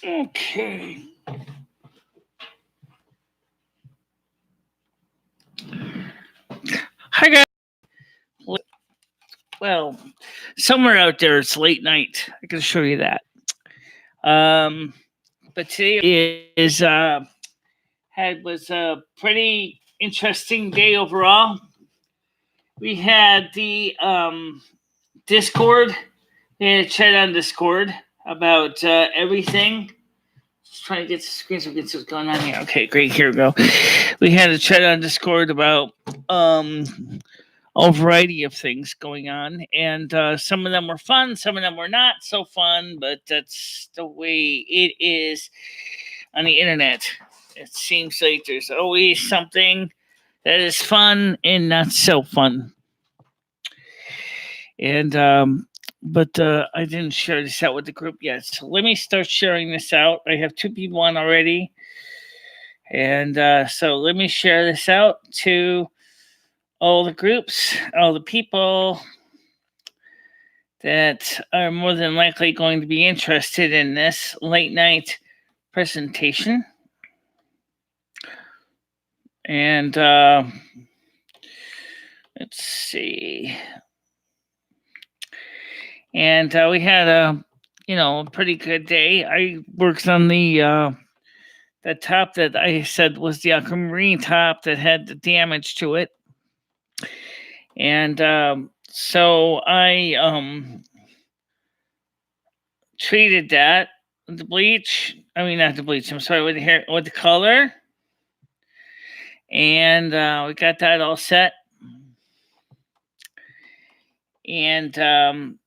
Okay. Hi, guys. Well, somewhere out there it's late night. I can show you that. But today was a pretty interesting day overall. We had the Discord. We had a chat on Discord about everything. Just trying to get the screen so we can see what's going on here. Okay, great. Here we go. We had a chat on Discord about a variety of things going on, and some of them were fun, some of them were not so fun, but that's the way it is on the internet. It seems like there's always something that is fun and not so fun. And but I didn't share this out with the group yet, so let me start sharing this out. I have 2 people on already, and so let me share this out to all the groups, all the people that are more than likely going to be interested in this late night presentation. And let's see. And we had a pretty good day. I worked on the top that I said was the aquamarine top that had the damage to it. And so I treated that with the bleach. I mean, not the bleach. I'm sorry, with the color. And we got that all set. And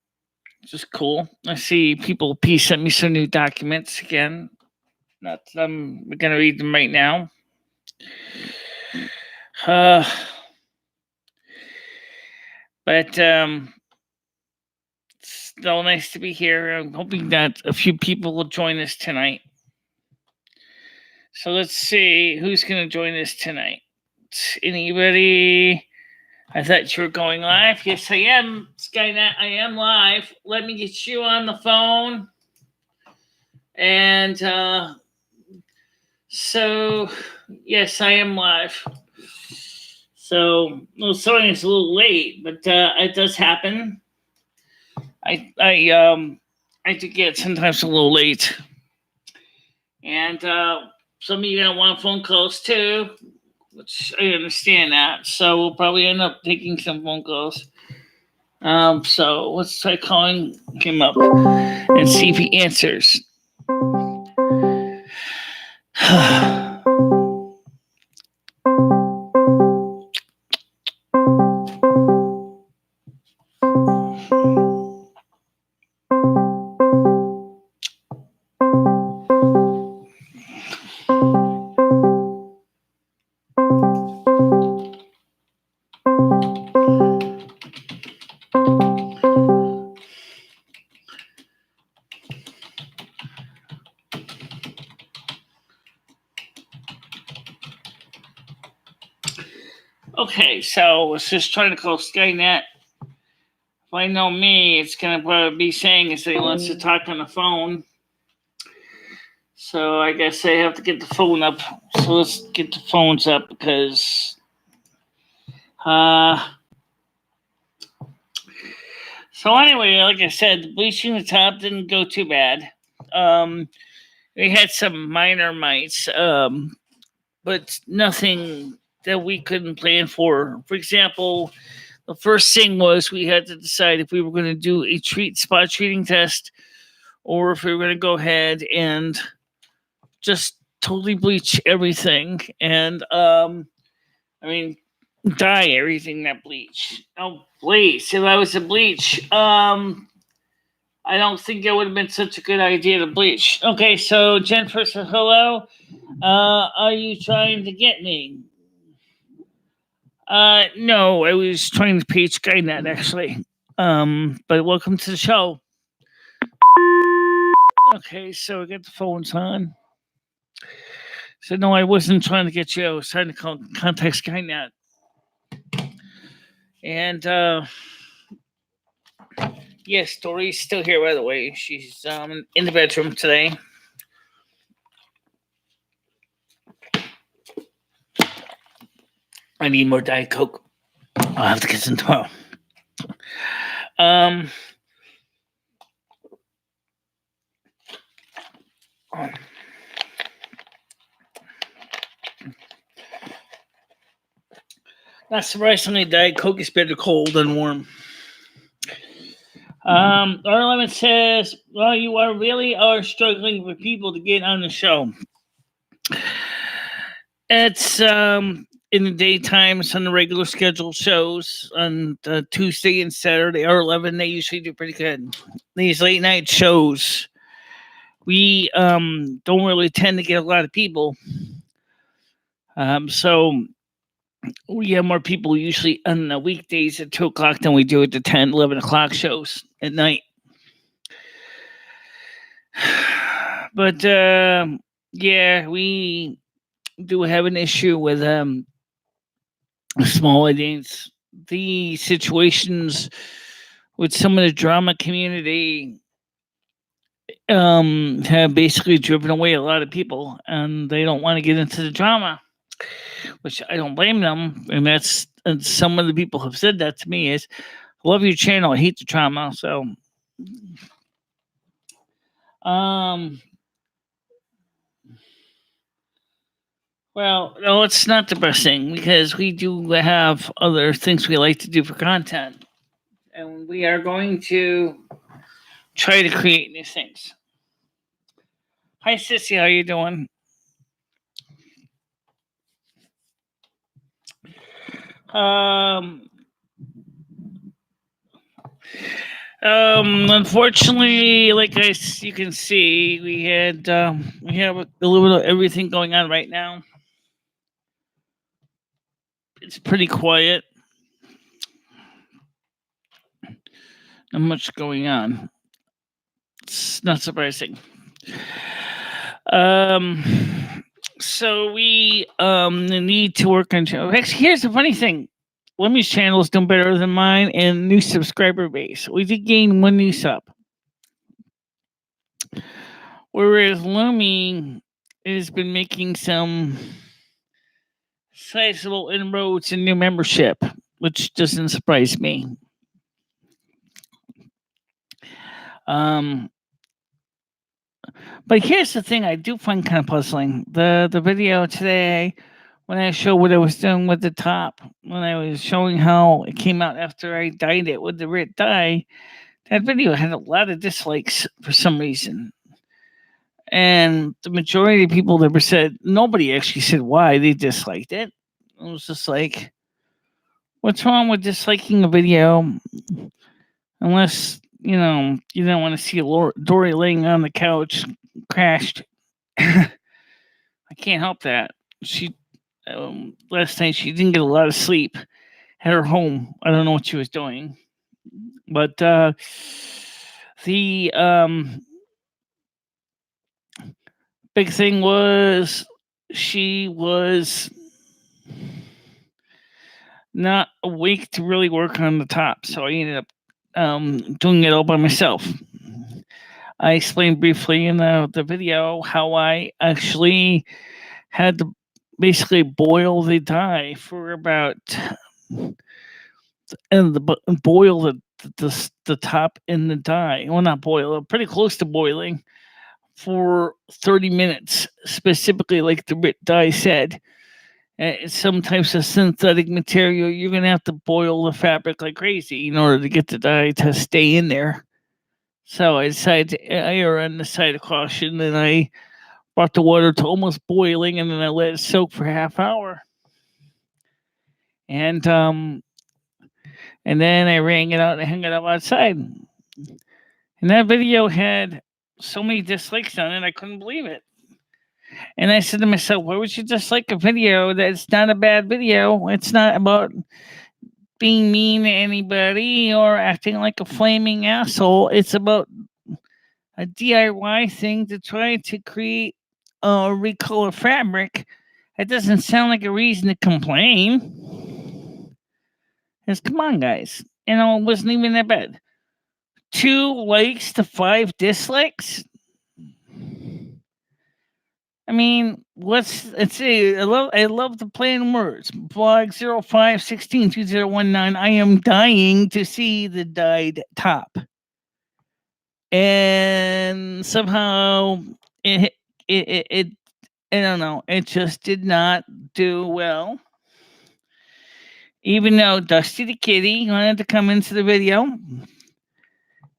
just cool. I see people sent me some new documents again. Not I'm gonna read them right now. But it's still nice to be here. I'm hoping that a few people will join us tonight. So let's see who's going to join us tonight. Anybody? I thought you were going live. Yes, I am, Skynet. I am live. Let me get you on the phone. And so, yes, I am live. So, sorry it's a little late, but it does happen. I do get sometimes a little late. And some of you don't want phone calls too, which I understand that. So we'll probably end up taking some phone calls. So let's try calling him up and see if he answers. Okay, so I was just trying to call Skynet. If I know me, it's going to probably be saying is that he wants to talk on the phone. So I guess I have to get the phone up. So let's get the phones up because so anyway, like I said, bleaching the top didn't go too bad. We had some minor mites, but nothing that we couldn't plan for. For example, the first thing was we had to decide if we were going to do a spot treating test or if we were going to go ahead and just totally bleach everything and dye everything that bleach. Oh, please, if I was to bleach, I don't think it would have been such a good idea to bleach. Okay, so Jennifer says hello. Are you trying to get me? No, I was trying to page Skynet actually. But welcome to the show. Okay, so we got the phones on. So no, I wasn't trying to get you. I was trying to contact Skynet. And yes, Dory's still here, by the way. She's in the bedroom today. I need more Diet Coke. I'll have to get some tomorrow. Not surprisingly, Diet Coke is better cold than warm. R11 says, well, you really are struggling for people to get on the show. It's in the daytime. It's on the regular scheduled shows on Tuesday and Saturday. R11, they usually do pretty good. These late night shows, we don't really tend to get a lot of people. So we have more people usually on the weekdays at 2 o'clock than we do at the 10, 11 o'clock shows at night. But yeah, we do have an issue with small audience. The situations with some of the drama community have basically driven away a lot of people, and they don't want to get into the drama, which I don't blame them. And some of the people have said that to me is, I love your channel, I hate the drama. So well, no, it's not the best thing, because we do have other things we like to do for content, and we are going to try to create new things. Hi, Sissy, how you doing? Unfortunately, like you can see, we have a little bit of everything going on right now. It's pretty quiet. Not much going on. It's not surprising. So we need to work on. Actually, here's the funny thing. Lemmy's channel is doing better than mine, and new subscriber base. We did gain one new sub, whereas Lemmy has been making some sizable inroads in new membership, which doesn't surprise me. But here's the thing I do find kind of puzzling. The video today, when I showed what I was doing with the top, when I was showing how it came out after I dyed it with the red dye, that video had a lot of dislikes for some reason. And the majority of people never said, nobody actually said why they disliked it. It was just like, what's wrong with disliking a video? Unless, you don't want to see Dory laying on the couch, crashed. I can't help that. She, last night, she didn't get a lot of sleep at her home. I don't know what she was doing. But the big thing was she was not awake to really work on the top, so I ended up doing it all by myself. I explained briefly in the video how I actually had to basically boil the dye for about, and boil the top in the dye. Well, not boil, pretty close to boiling, for 30 minutes, specifically like the dye said. Some types of synthetic material, you're going to have to boil the fabric like crazy in order to get the dye to stay in there. So I decided to err on the side of caution, and I brought the water to almost boiling, and then I let it soak for a half hour. And then I wring it out and hung it up outside. And that video had so many dislikes on it, I couldn't believe it. And I said to myself, why would you dislike a video that's not a bad video? It's not about being mean to anybody or acting like a flaming asshole. It's about a DIY thing to try to create a recolor fabric. It doesn't sound like a reason to complain. Because come on, guys, it wasn't even that bad. 2 likes to 5 dislikes. I mean, let's see. I love the play in words. Blog 05162019. I am dying to see the dyed top. And somehow it I don't know, it just did not do well. Even though Dusty the Kitty wanted to come into the video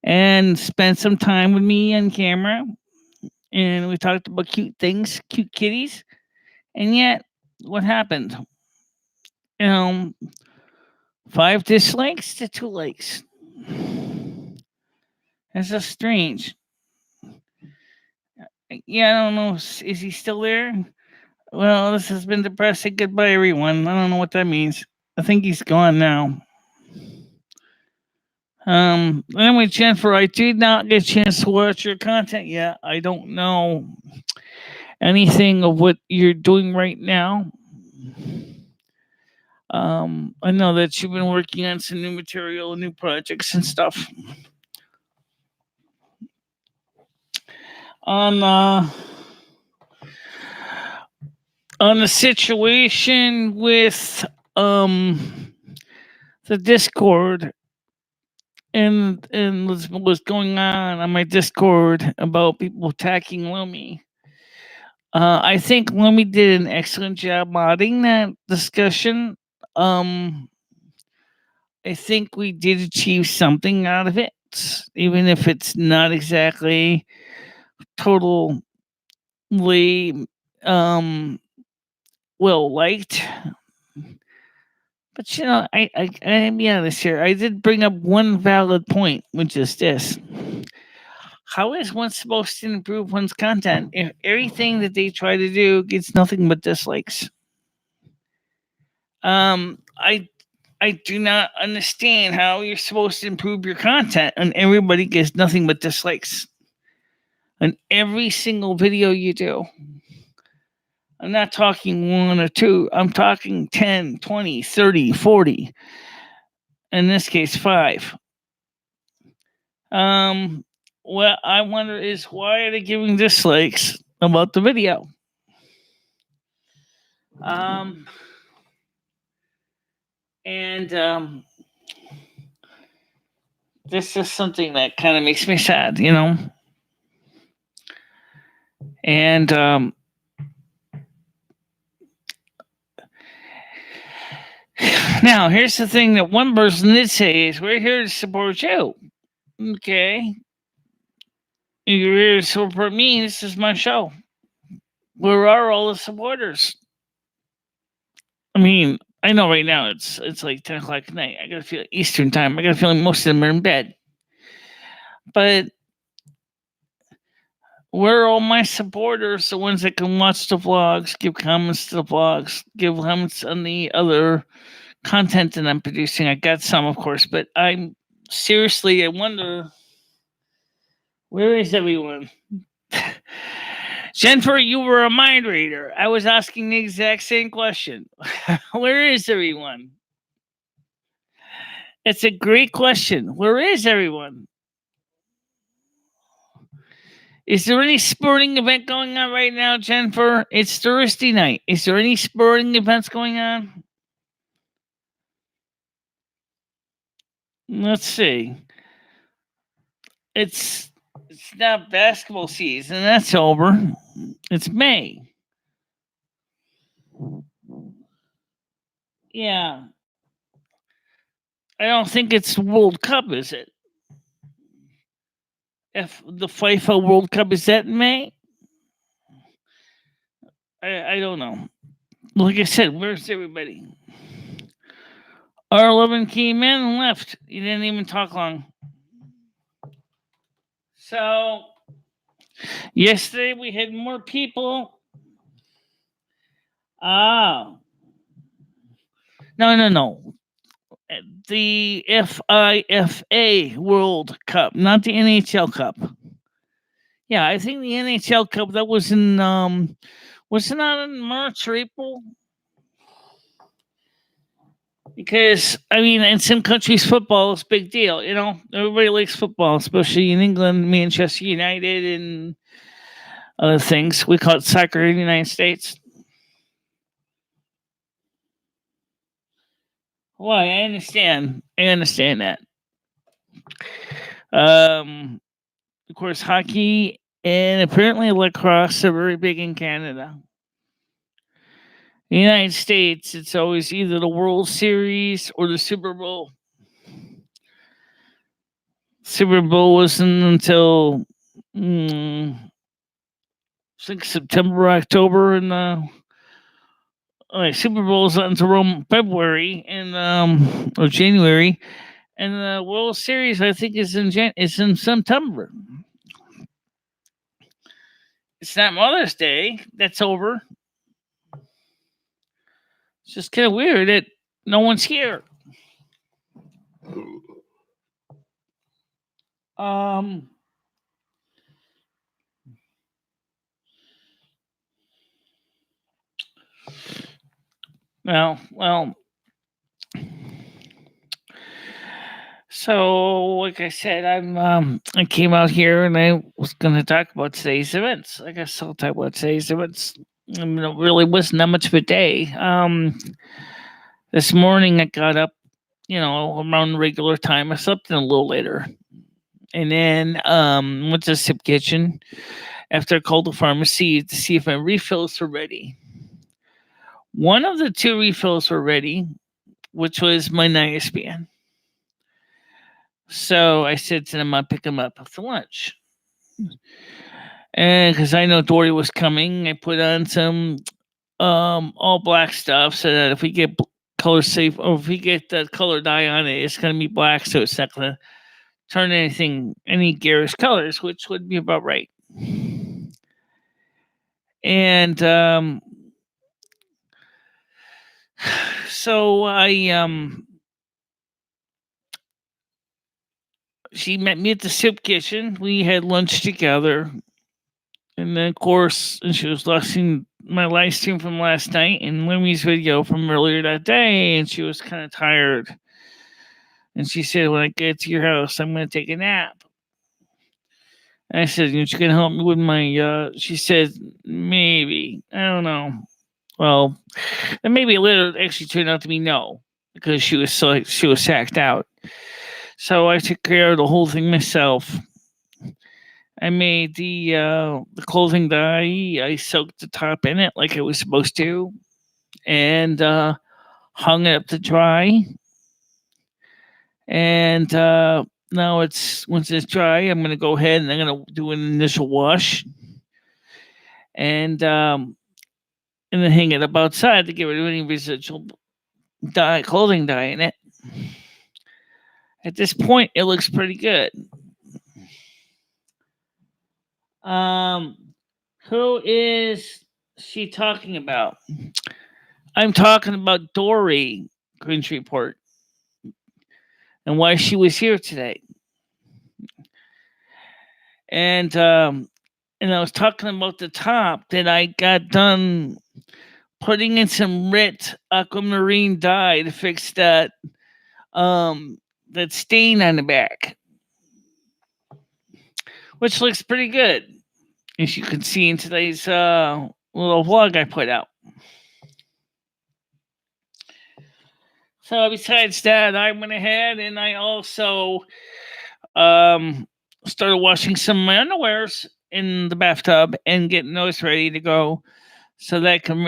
and spend some time with me on camera, and we talked about cute things, cute kitties, and yet what happened? 5 dislikes to 2 likes. That's just strange. Yeah, I don't know. Is he still there? Well, this has been depressing. Goodbye, everyone. I don't know what that means. I think he's gone now. Anyway, Jennifer, I did not get a chance to watch your content yet. I don't know anything of what you're doing right now. I know that you've been working on some new material and new projects and stuff. On the situation with the Discord and what's going on my Discord about people attacking Lumi. I think Lumi did an excellent job modding that discussion. I think we did achieve something out of it, even if it's not exactly totally well liked. But I be honest here. I did bring up one valid point, which is this: how is one supposed to improve one's content if everything that they try to do gets nothing but dislikes? I do not understand how you're supposed to improve your content and everybody gets nothing but dislikes on every single video you do. I'm not talking 1 or 2. I'm talking 10, 20, 30, 40. In this case, 5. What I wonder is why are they giving dislikes about the video? And this is something that kind of makes me sad, And now here's the thing that one person did say is we're here to support you. Okay. You're here to support me. This is my show. Where are all the supporters? I mean, I know right now it's like 10 o'clock at night. I got to feel Eastern time. I got to feel like most of them are in bed. But where are all my supporters, the ones that can watch the vlogs, give comments to the vlogs, give comments on the other content that I'm producing? I got some, of course, but I wonder, where is everyone? Jennifer, you were a mind reader. I was asking the exact same question. Where is everyone? It's a great question. Where is everyone? Is there any sporting event going on right now, Jennifer? It's Thursday night. Is there any sporting events going on? Let's see. It's not basketball season. That's over. It's May. Yeah. I don't think it's World Cup, is it? If the FIFA World Cup is that in May? I don't know. Like I said, where's everybody? R11 came in and left. He didn't even talk long. So, yesterday we had more people. No. The FIFA World Cup, not the NHL Cup. Yeah, I think the NHL Cup, that was in, was it not in March or April? Because I mean, in some countries, football is a big deal. You know, everybody likes football, especially in England, Manchester United, and other things. We call it soccer in the United States. Why? I understand. I understand that. Um, of course, hockey and apparently lacrosse are very big in Canada. In the United States, it's always either the World Series or the Super Bowl. Super Bowl wasn't until I think September, October, and Super Bowl's not until February and or January, and the World Series I think is in September. It's not Mother's Day. That's over. It's just kind of weird that no one's here. Um. Well. So, like I said, I came out here and I was going to talk about today's events. I guess I'll talk about today's events. I mean, it really wasn't that much of a day. This morning I got up, around regular time. I slept in a little later, and then went to the soup kitchen after I called the pharmacy to see if my refills were ready. One of the two refills were ready, which was my Niaspan. So I said to them, I'll pick them up after lunch. And because I know Dory was coming, I put on some all black stuff so that if we get color safe or if we get the color dye on it, it's going to be black, so it's not going to turn any garish colors, which would be about right. And so she met me at the soup kitchen. We had lunch together. And then, of course, she was watching my live stream from last night and Limmy's video from earlier that day, and she was kind of tired. And she said, when I get to your house, I'm going to take a nap. And I said, you can help me with my, she said, maybe. I don't know. Well, and maybe later actually turned out to be no, because she was sacked out. So I took care of the whole thing myself. I made the clothing dye. I soaked the top in it like I was supposed to, and hung it up to dry. And now once it's dry, I'm gonna go ahead and I'm gonna do an initial wash, and then hang it up outside to get rid of any residual clothing dye in it. At this point, it looks pretty good. Who is she talking about? I'm talking about Dory Grinch Report and why she was here today. And I was talking about the top that I got done putting in some red aquamarine dye to fix that stain on the back, which looks pretty good, as you can see in today's little vlog I put out. So besides that, I went ahead and I also started washing some of my underwears in the bathtub and getting those ready to go, so that I can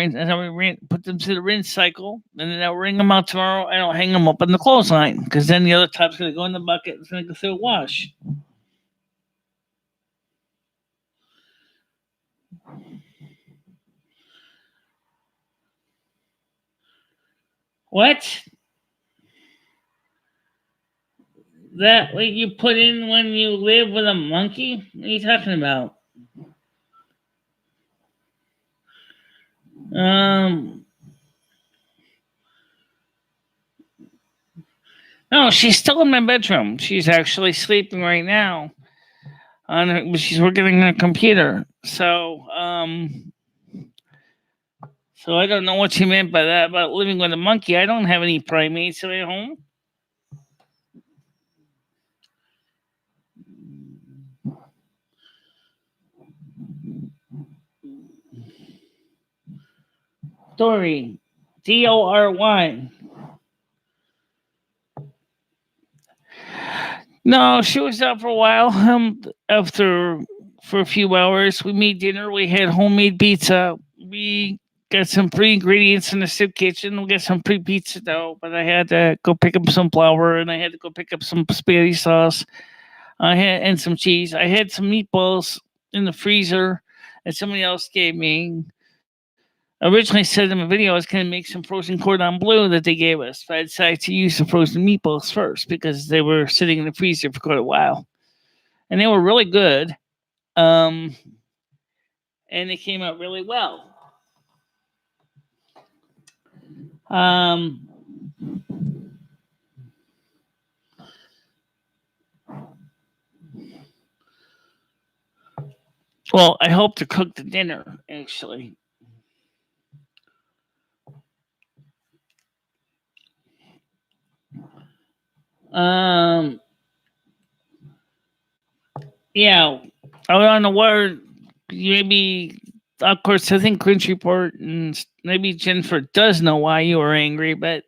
put them to the rinse cycle, and then I'll wring them out tomorrow and I'll hang them up on the clothesline, because then the other top's going to go in the bucket. It's going to go through a wash. What? That what you put in when you live with a monkey? What are you talking about? No, she's still in my bedroom. She's actually sleeping right now. She's working on her computer. So So I don't know what she meant by that about living with a monkey. I don't have any primates at home. Dory. Dory. No, she was out for a while. After for a few hours, we made dinner. We had homemade pizza. We got some pre ingredients in the soup kitchen. We got some pre pizza dough, but I had to go pick up some flour and I had to go pick up some spaghetti sauce. I had and some cheese. I had some meatballs in the freezer that somebody else gave me. Originally said in the video I was going to make some frozen cordon bleu that they gave us, but I decided to use the frozen meatballs first because they were sitting in the freezer for quite a while, and they were really good. Um, and they came out really well. Um, well, I hope to cook the dinner actually. Um, yeah, I don't know where. Maybe, of course, I think Cringe Report and maybe Jennifer does know why you were angry, but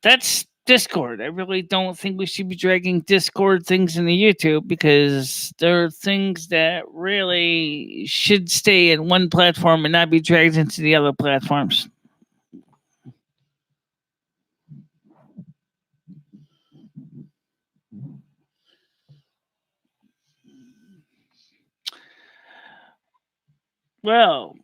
that's Discord. I really don't think we should be dragging Discord things into YouTube because there are things that really should stay in one platform and not be dragged into the other platforms. Well,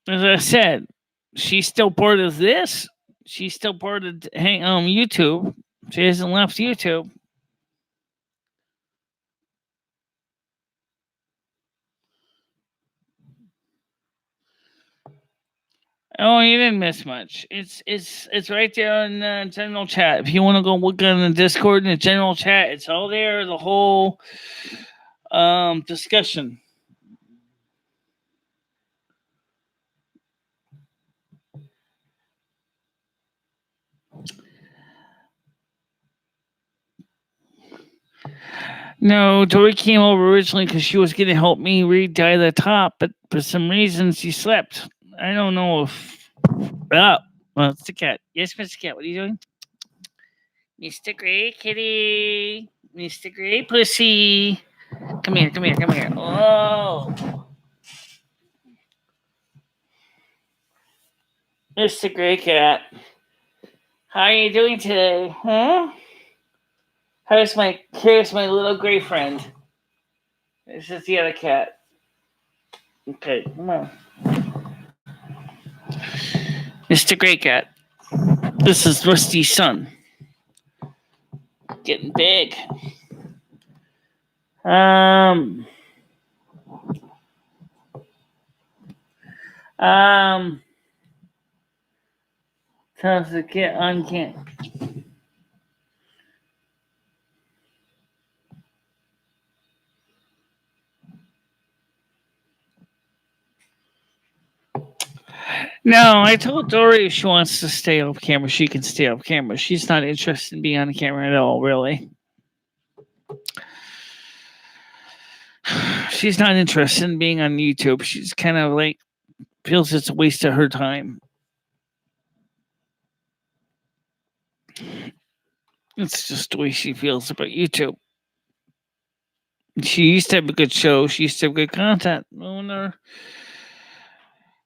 as I said, she's still part of this. She's still part of YouTube. She hasn't left YouTube. Oh, you didn't miss much. It's right there in the general chat. If you want to go look on the Discord in the general chat, it's all there. The whole discussion. No, Dory came over originally because she was going to help me re-dye the top, but for some reason she slept. I don't know if. Oh, well, it's the cat. Yes, Mr. Cat, what are you doing? Mr. Gray Kitty. Mr. Gray Pussy. Come here, come here, come here. Oh. Mr. Gray Cat. How are you doing today? Huh? Here's my little gray friend. This is the other cat. Okay, come on. Mr. Gray Cat. This is Rusty's son. Getting big. Um, tells the kid on can't. No, I told Dory if she wants to stay off camera, she can stay off camera. She's not interested in being on the camera at all, really. She's not interested in being on YouTube. She's kind of like feels it's a waste of her time. It's just the way she feels about YouTube. She used to have a good show. She used to have good content.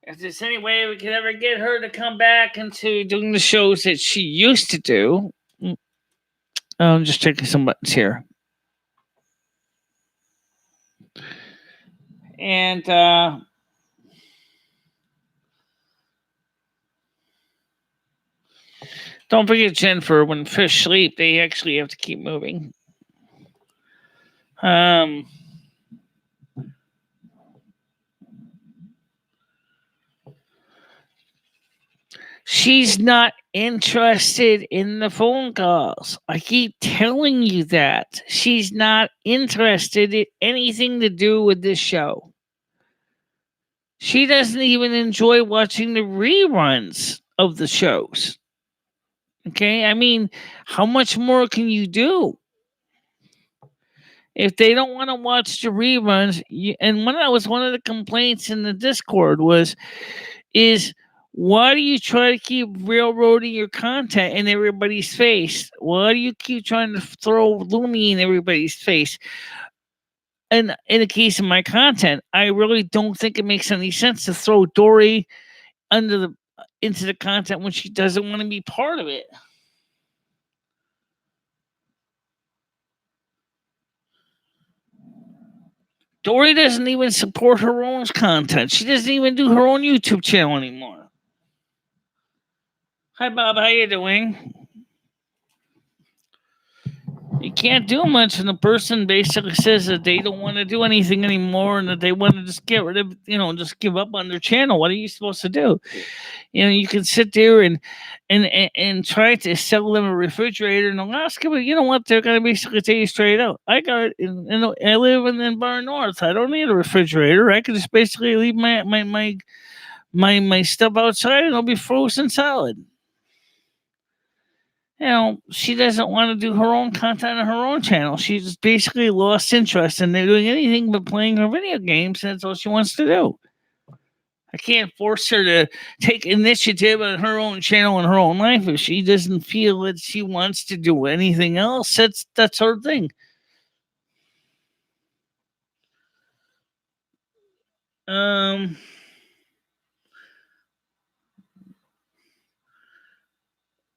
If there's any way we could ever get her to come back into doing the shows that she used to do. I'm just checking some buttons here. And don't forget, Jennifer, when fish sleep, they actually have to keep moving. She's not interested in the phone calls. I keep telling you that. She's not interested in anything to do with this show. She doesn't even enjoy watching the reruns of the shows. Okay, I mean, how much more can you do? If they don't want to watch the reruns, and that was one of the complaints in the Discord is why do you try to keep railroading your content in everybody's face? Why do you keep trying to throw Lumi in everybody's face? And in the case of my content, I really don't think it makes any sense to throw Dory into the content when she doesn't want to be part of it. Dory doesn't even support her own content. She doesn't even do her own YouTube channel anymore. Hi, Bob. How you doing? You can't do much when the person basically says that they don't want to do anything anymore and that they want to just get rid of, just give up on their channel. What are you supposed to do? You can sit there and try to sell them a refrigerator in Alaska, but you know what? They're going to basically tell you straight out. I got it. I live in Bar North. I don't need a refrigerator. I can just basically leave my stuff outside and it'll be frozen solid. She doesn't want to do her own content on her own channel. She's basically lost interest in doing anything but playing her video games, and that's all she wants to do. I can't force her to take initiative on her own channel and her own life. If she doesn't feel that she wants to do anything else, that's her thing.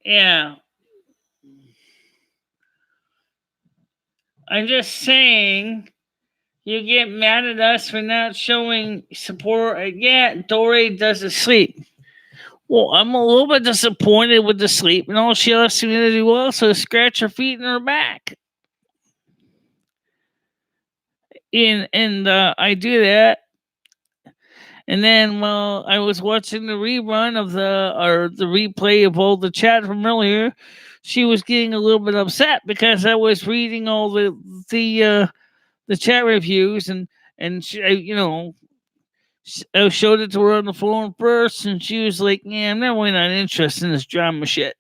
Yeah. I'm just saying, you get mad at us for not showing support. Yeah, Dory doesn't sleep. Well, I'm a little bit disappointed with the sleep, and all she has to do also is scratch her feet and her back. And I do that. And then while I was watching the rerun of the replay of all the chat from earlier, she was getting a little bit upset because I was reading all the chat reviews and she, I showed it to her on the phone first, and she was like, "Yeah, I'm not really not interested in this drama shit."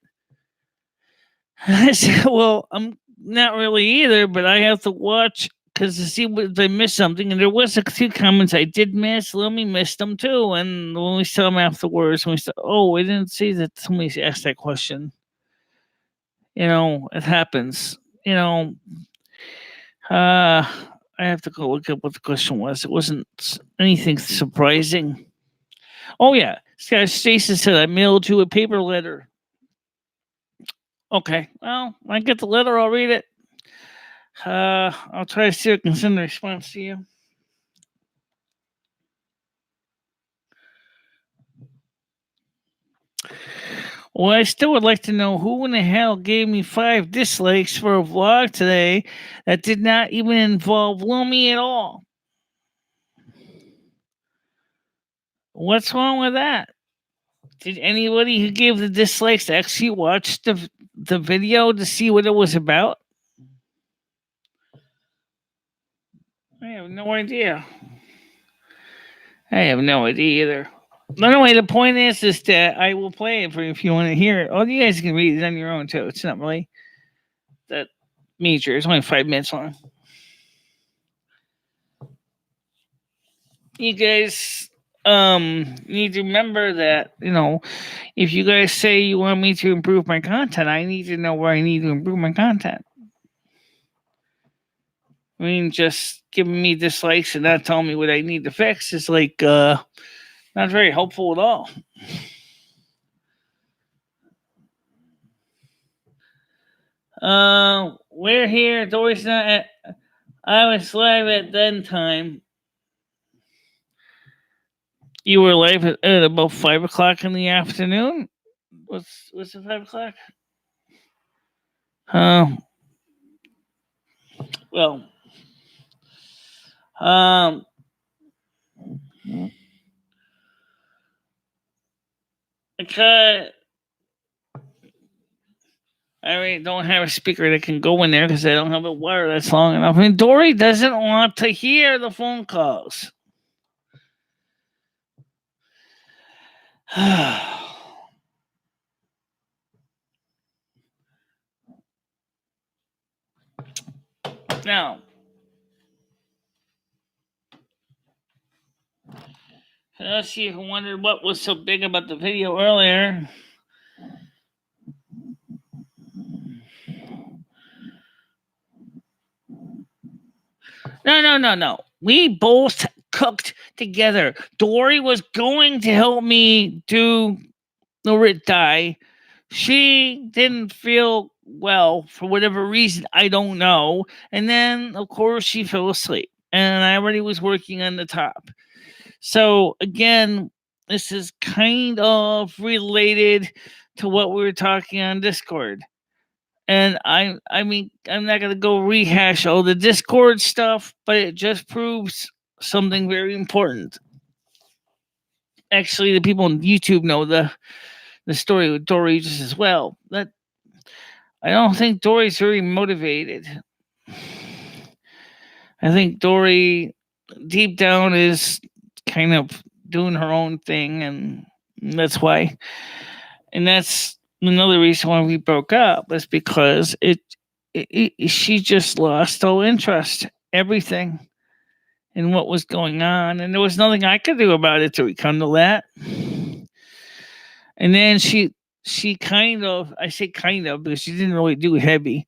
I said, "Well, I'm not really either, but I have to watch because to see if I missed something." And there was a few comments I did miss. Lumi missed them too, and when we saw them afterwards, we said, "Oh, we didn't see that somebody asked that question." It happens. I have to go look up what the question was. It wasn't anything surprising. Oh yeah, Stacy said I mailed you a paper letter. Okay, well, when I get the letter, I'll read it. I'll try to see if I can send a response to you. Well, I still would like to know who in the hell gave me 5 dislikes for a vlog today that did not even involve Lumi at all. What's wrong with that? Did anybody who gave the dislikes actually watch the video to see what it was about? I have no idea. I have no idea either. Anyway, the point is that I will play it for you if you want to hear it. Oh, you guys can read it on your own too. It's not really that major. It's only 5 minutes long. You guys need to remember that, if you guys say you want me to improve my content, I need to know where I need to improve my content. I mean, just giving me dislikes and not telling me what I need to fix is like not very helpful at all. We're here. Dory's not at. I was live at then time. You were live at about 5 o'clock in the afternoon. What's it 5 o'clock? Well. Because I really don't have a speaker that can go in there because I don't have a wire that's long enough. I mean, Dory doesn't want to hear the phone calls. Now, let's see if you wondered what was so big about the video earlier. No. We both cooked together. Dory was going to help me do the rit die. She didn't feel well for whatever reason. I don't know. And then, of course, she fell asleep. And I already was working on the top. So, again, this is kind of related to what we were talking on Discord. And I mean, I'm not gonna go rehash all the Discord stuff, but it just proves something very important. Actually, the people on YouTube know the story with Dory just as well. That I don't think Dory's very motivated. I think Dory, deep down, is kind of doing her own thing, and that's why. And that's another reason why we broke up. Is because she just lost all interest, everything, in what was going on, and there was nothing I could do about it to rekindle that. And then she kind of, I say kind of because she didn't really do heavy.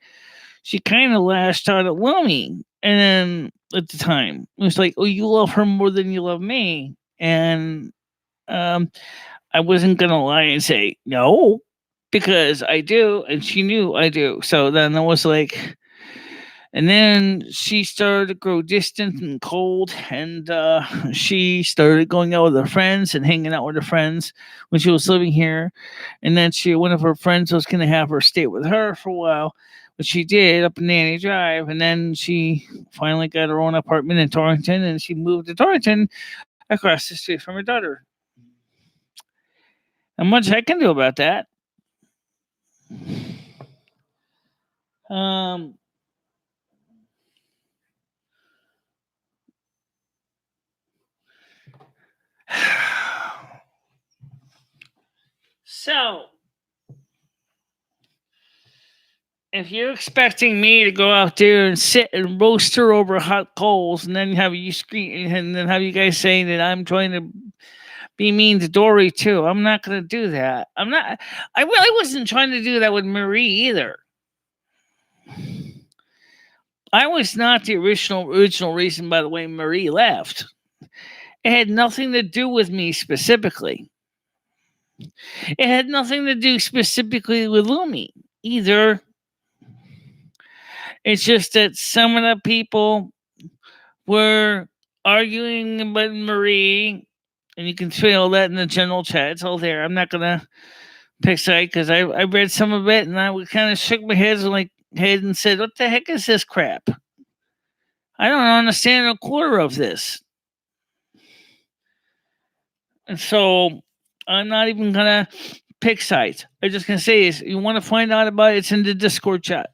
She kind of lashed out at Lumi, and then at the time it was like, "Oh, you love her more than you love me," and I wasn't gonna lie and say no because I do, and she knew I do. So then I was like, and then she started to grow distant and cold, and she started going out with her friends and hanging out with her friends when she was living here. And then one of her friends was going to have her stay with her for a while, which she did up in Nanny Drive. And then she finally got her own apartment in Torrington, and she moved to Torrington across the street from her daughter. Not much I can do about that. So, if you're expecting me to go out there and sit and roast her over hot coals, and then have you scream, and then have you guys saying that I'm trying to be mean to Dory too, I'm not going to do that. I'm not. I really wasn't trying to do that with Marie either. I was not the original reason, by the way, Marie left. It had nothing to do with me specifically. It had nothing to do specifically with Lumi either. It's just that some of the people were arguing about Marie, and you can feel that in the general chat. It's all there. I'm not gonna pick side because I read some of it, and I kind of shook my head and said, "What the heck is this crap? I don't understand a quarter of this." And so I'm not even gonna pick sides. I'm just gonna say is you want to find out about it, it's in the Discord chat.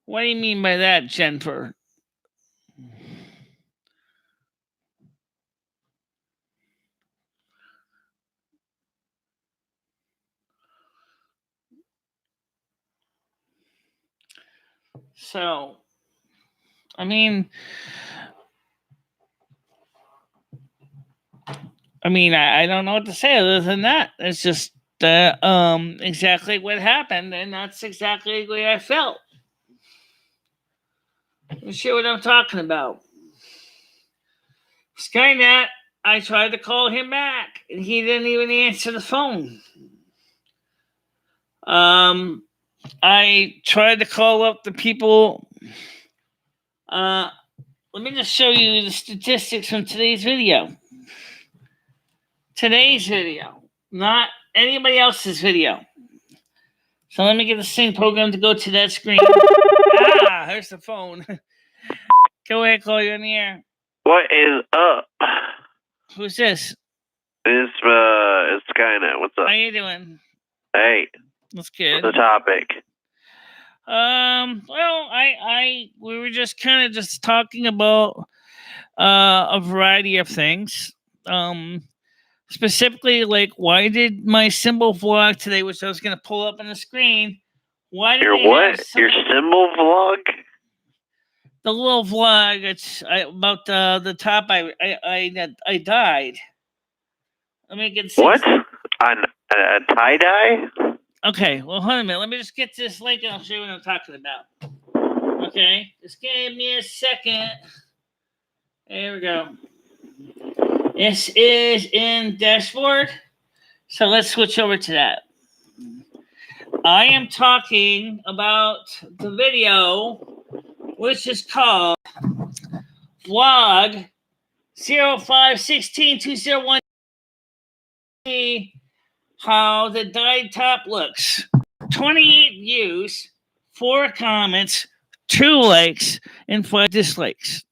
What do you mean by that, Jennifer? So, I mean, I don't know what to say other than that. It's just exactly what happened, and that's exactly the way I felt. You see what I'm talking about? Skynet, I tried to call him back, and he didn't even answer the phone. I tried to call up the people. Let me just show you the statistics from today's video. Today's video, not anybody else's video. So let me get the sync program to go to that screen. There's the phone. Go ahead, call you on the air. What is up? Who's this? It's Skynet. What's up? How you doing? Hey. That's good. What's the topic? Well, we were just kind of just talking about a variety of things. Specifically, like, why did my symbol vlog today, which I was going to pull up on the screen, why did Your they have what? Your symbol vlog? the little vlog? It's about the top. I died. Let me get What? On a tie dye? Okay, well, hold on a minute. Let me just get this link and I'll show you what I'm talking about. Okay, just give me a second. There we go. This is in dashboard. So let's switch over to that. I am talking about the video, which is called Vlog 05162019. How the dyed top looks. 28 views, 4 comments, 2 likes, and 5 dislikes.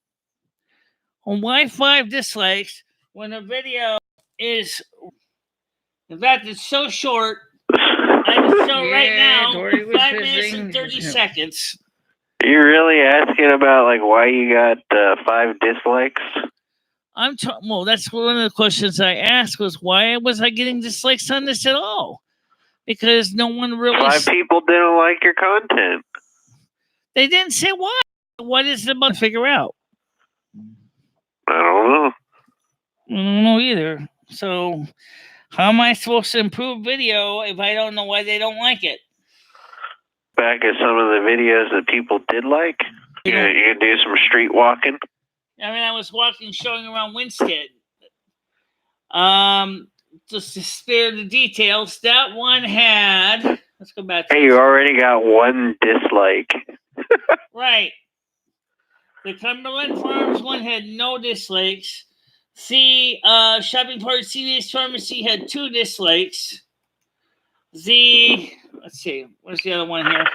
And why 5 dislikes when a video is, in fact, it's so short. I can show right now 5 minutes and 30 seconds. Are you really asking about like why you got 5 dislikes? Well, that's one of the questions I asked was why was I getting dislikes on this at all? Because no one really. 5 people didn't like your content. They didn't say why. What is it about to figure out? I don't know. I don't know either. So, how am I supposed to improve video if I don't know why they don't like it? Back at some of the videos that people did like. You can do some street walking. I mean, I was walking, showing around Winston. Just to spare the details, that one had. Let's go back. Hey, you already got 1 dislike. Right. The Cumberland Farms one had no dislikes. The Shopping Park CVS Pharmacy had 2 dislikes. Let's see, where's the other one here?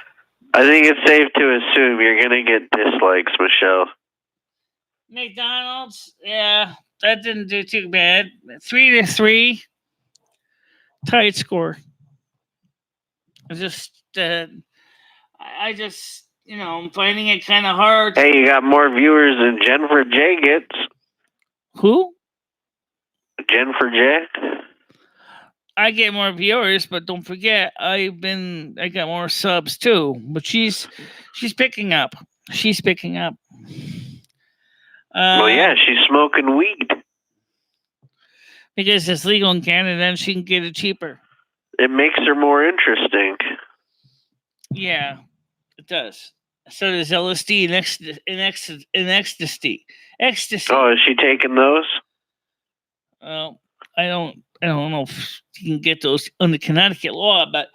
I think it's safe to assume you're gonna get dislikes, Michele. McDonald's, yeah, that didn't do too bad. 3-3, tight score. I just, I'm finding it kind of hard. Hey, you got more viewers than Jennifer J gets. Who? Jennifer J. I get more viewers, but don't forget, I got more subs too. But she's picking up. She's picking up. Well, yeah, she's smoking weed. Because it's legal in Canada and she can get it cheaper. It makes her more interesting. Yeah, it does. So does LSD and ecstasy. Ecstasy. Oh, is she taking those? Well, I don't know if you can get those under Connecticut law, but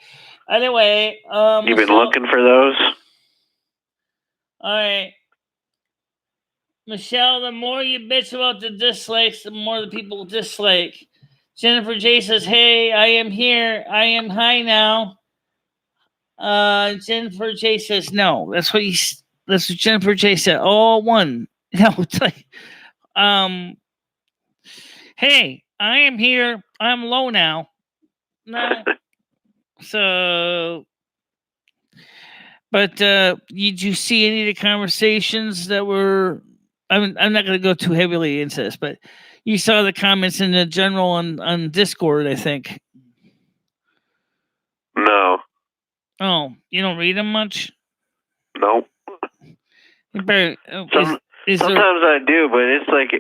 anyway. You've been looking for those? All right. Michele, the more you bitch about the dislikes, the more the people dislike. Jennifer J says, hey, I am here. I am high now. Jennifer J says, no. That's what Jennifer J said. All one. No, it's like, hey, I am here. I'm low now. No. So, but did you see any of the conversations that were? I'm not going to go too heavily into this, but you saw the comments in the general on Discord, I think. No. Oh, you don't read them much? Nope. Sometimes I do, but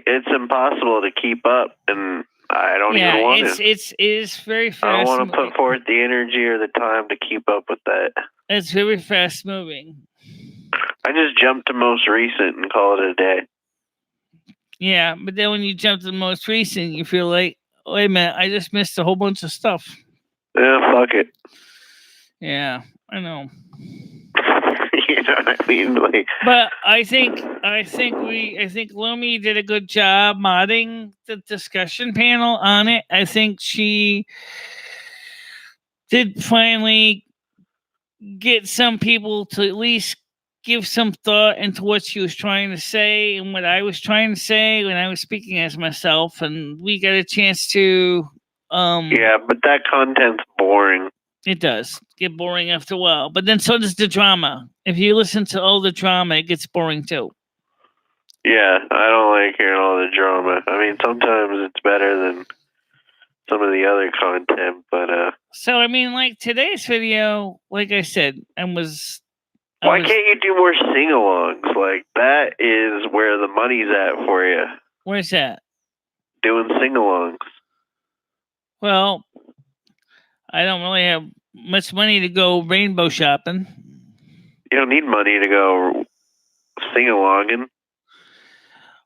it's impossible to keep up, and I don't even want to. It is very fast. I don't want to put forth the energy or the time to keep up with that. It's very fast moving. I just jump to most recent and call it a day. Yeah, but then when you jump to the most recent, you feel like, wait a minute, I just missed a whole bunch of stuff. Yeah, fuck it. Yeah, I know. You know what I mean? Like, but I think Lumi did a good job modding the discussion panel on it. I think she did finally get some people to at least give some thought into what she was trying to say and what I was trying to say when I was speaking as myself, and we got a chance to yeah, but that content's boring. It does get boring after a while, but then so does the drama. If you listen to all the drama, it gets boring too. Yeah, I don't like hearing all the drama. I mean, sometimes it's better than some of the other content, but So I mean, like today's video, like I said, why can't you do more sing-alongs? Like, that is where the money's at for you. Where's that? Doing sing-alongs. Well, I don't really have much money to go rainbow shopping. You don't need money to go sing-alonging.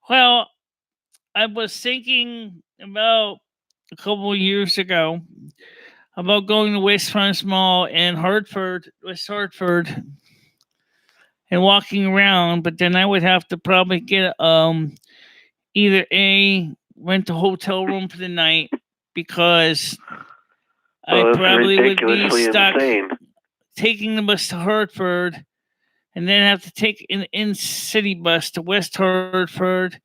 Well, I was thinking about a couple of years ago about going to West Farms Mall in West Hartford, and walking around, but then I would have to probably get either rent a hotel room for the night, because I probably would be stuck insane. taking the bus to Hartford, and then have to take an in-city bus to West Hartford,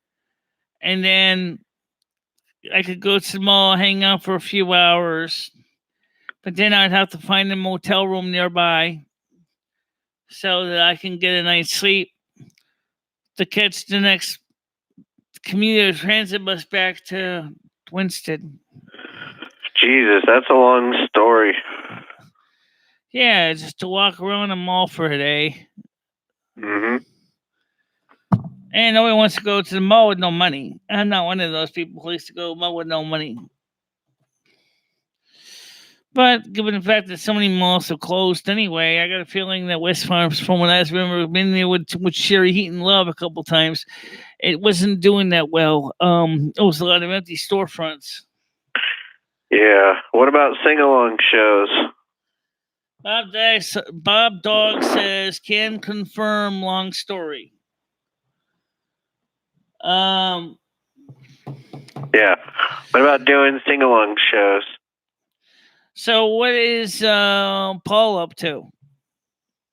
and then I could go to the mall, hang out for a few hours, but then I'd have to find a motel room nearby so that I can get a night's sleep to catch the next commuter transit bus back to Winston. Jesus, that's a long story. Yeah, just to walk around the mall for a day. Mm-hmm. And nobody wants to go to the mall with no money. I'm not one of those people who used to go to the mall with no money. But given the fact that so many malls have closed anyway, I got a feeling that West Farms, from what I remember, been there with Sherry Heat and Love a couple times, it wasn't doing that well. There was a lot of empty storefronts. Yeah. What about sing-along shows? Bob Dog says, can confirm, long story. Yeah. What about doing sing-along shows? So what is Paul up to?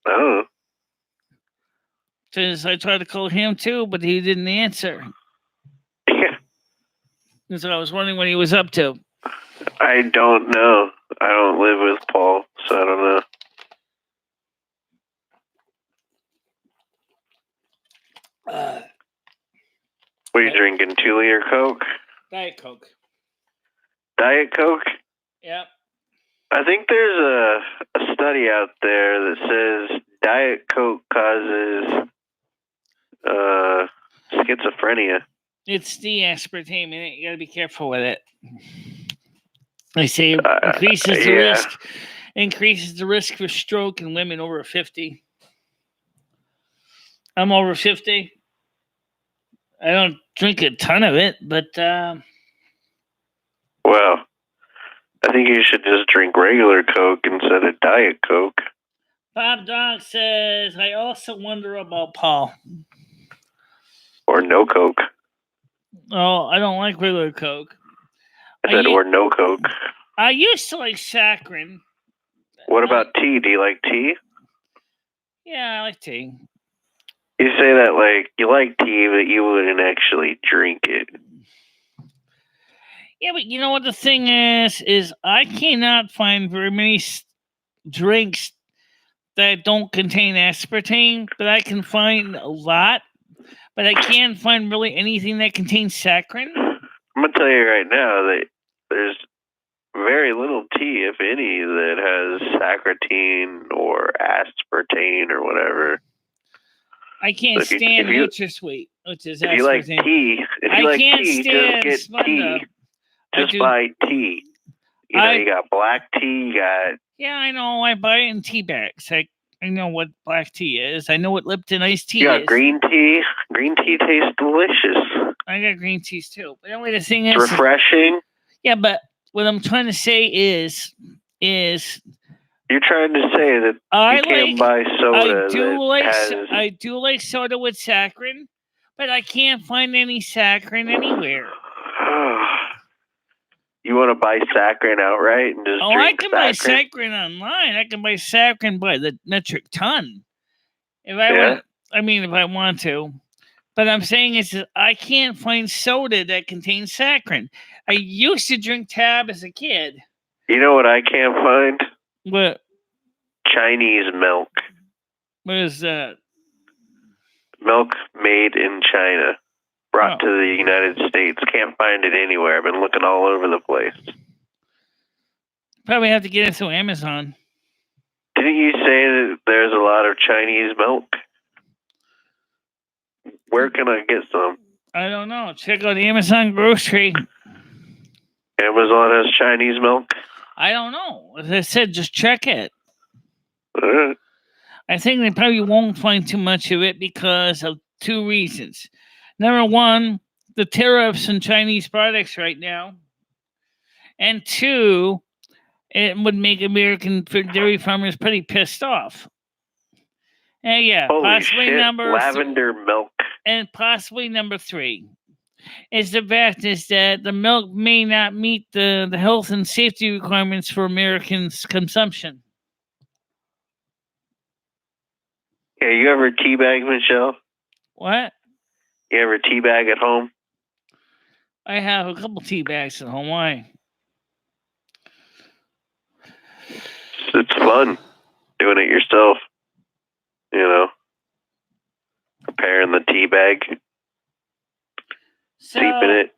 Oh. Because I tried to call him too, but he didn't answer. Yeah. So I was wondering what he was up to. I don't know. I don't live with Paul, so I don't know. What are you drinking? 2-liter Coke? Diet Coke. Diet Coke? Yep. I think there's a study out there that says Diet Coke causes schizophrenia. It's the aspartame in it. You got to be careful with it. They say it increases the risk for stroke in women over 50. I'm over 50. I don't drink a ton of it, but well, I think you should just drink regular Coke instead of Diet Coke. Bob Dog says, I also wonder about Paul. Or no Coke. Oh, I don't like regular Coke. I said or no Coke. I used to like saccharin. What about tea? Do you like tea? Yeah, I like tea. You say that like you like tea, but you wouldn't actually drink it. Yeah, but you know what the thing is I cannot find very many drinks that don't contain aspartame, but I can find a lot. But I can't find really anything that contains saccharin. I'm going to tell you right now that there's very little tea, if any, that has saccharin or aspartame or whatever. I can't stand NutraSweet, which is aspartame. If you like tea, just get tea. Just buy tea. You got black tea, you got... Yeah, I know. I buy it in tea bags. I know what black tea is. I know what Lipton iced tea is. You got green tea. Green tea tastes delicious. I got green teas too. But anyway, the thing is... It's refreshing. Yeah, but what I'm trying to say is... You're trying to say that you can't buy soda I do like soda with saccharin, but I can't find any saccharin anywhere. You want to buy saccharin outright and just drink I can buy saccharin online. I can buy saccharin by the metric ton. If I want to. But I'm saying is that I can't find soda that contains saccharin. I used to drink Tab as a kid. You know what I can't find? What? Chinese milk. What is that? Milk made in China. brought to the United States. Can't find it anywhere. I've been looking all over the place. Probably have to get it through Amazon. Didn't you say that there's a lot of Chinese milk? Where can I get some? I don't know. Check out Amazon grocery. Amazon has Chinese milk? I don't know. As I said, just check it. All right. I think they probably won't find too much of it because of two reasons. Number one, the tariffs on Chinese products right now. And two, it would make American dairy farmers pretty pissed off. And yeah, Holy possibly shit, lavender milk. And possibly number three is the fact is that the milk may not meet the health and safety requirements for Americans' consumption. Yeah, you ever teabag, Michelle? What? You ever teabag at home? I have a couple tea bags at home. Why? It's fun doing it yourself. You know, preparing the tea bag, steeping it.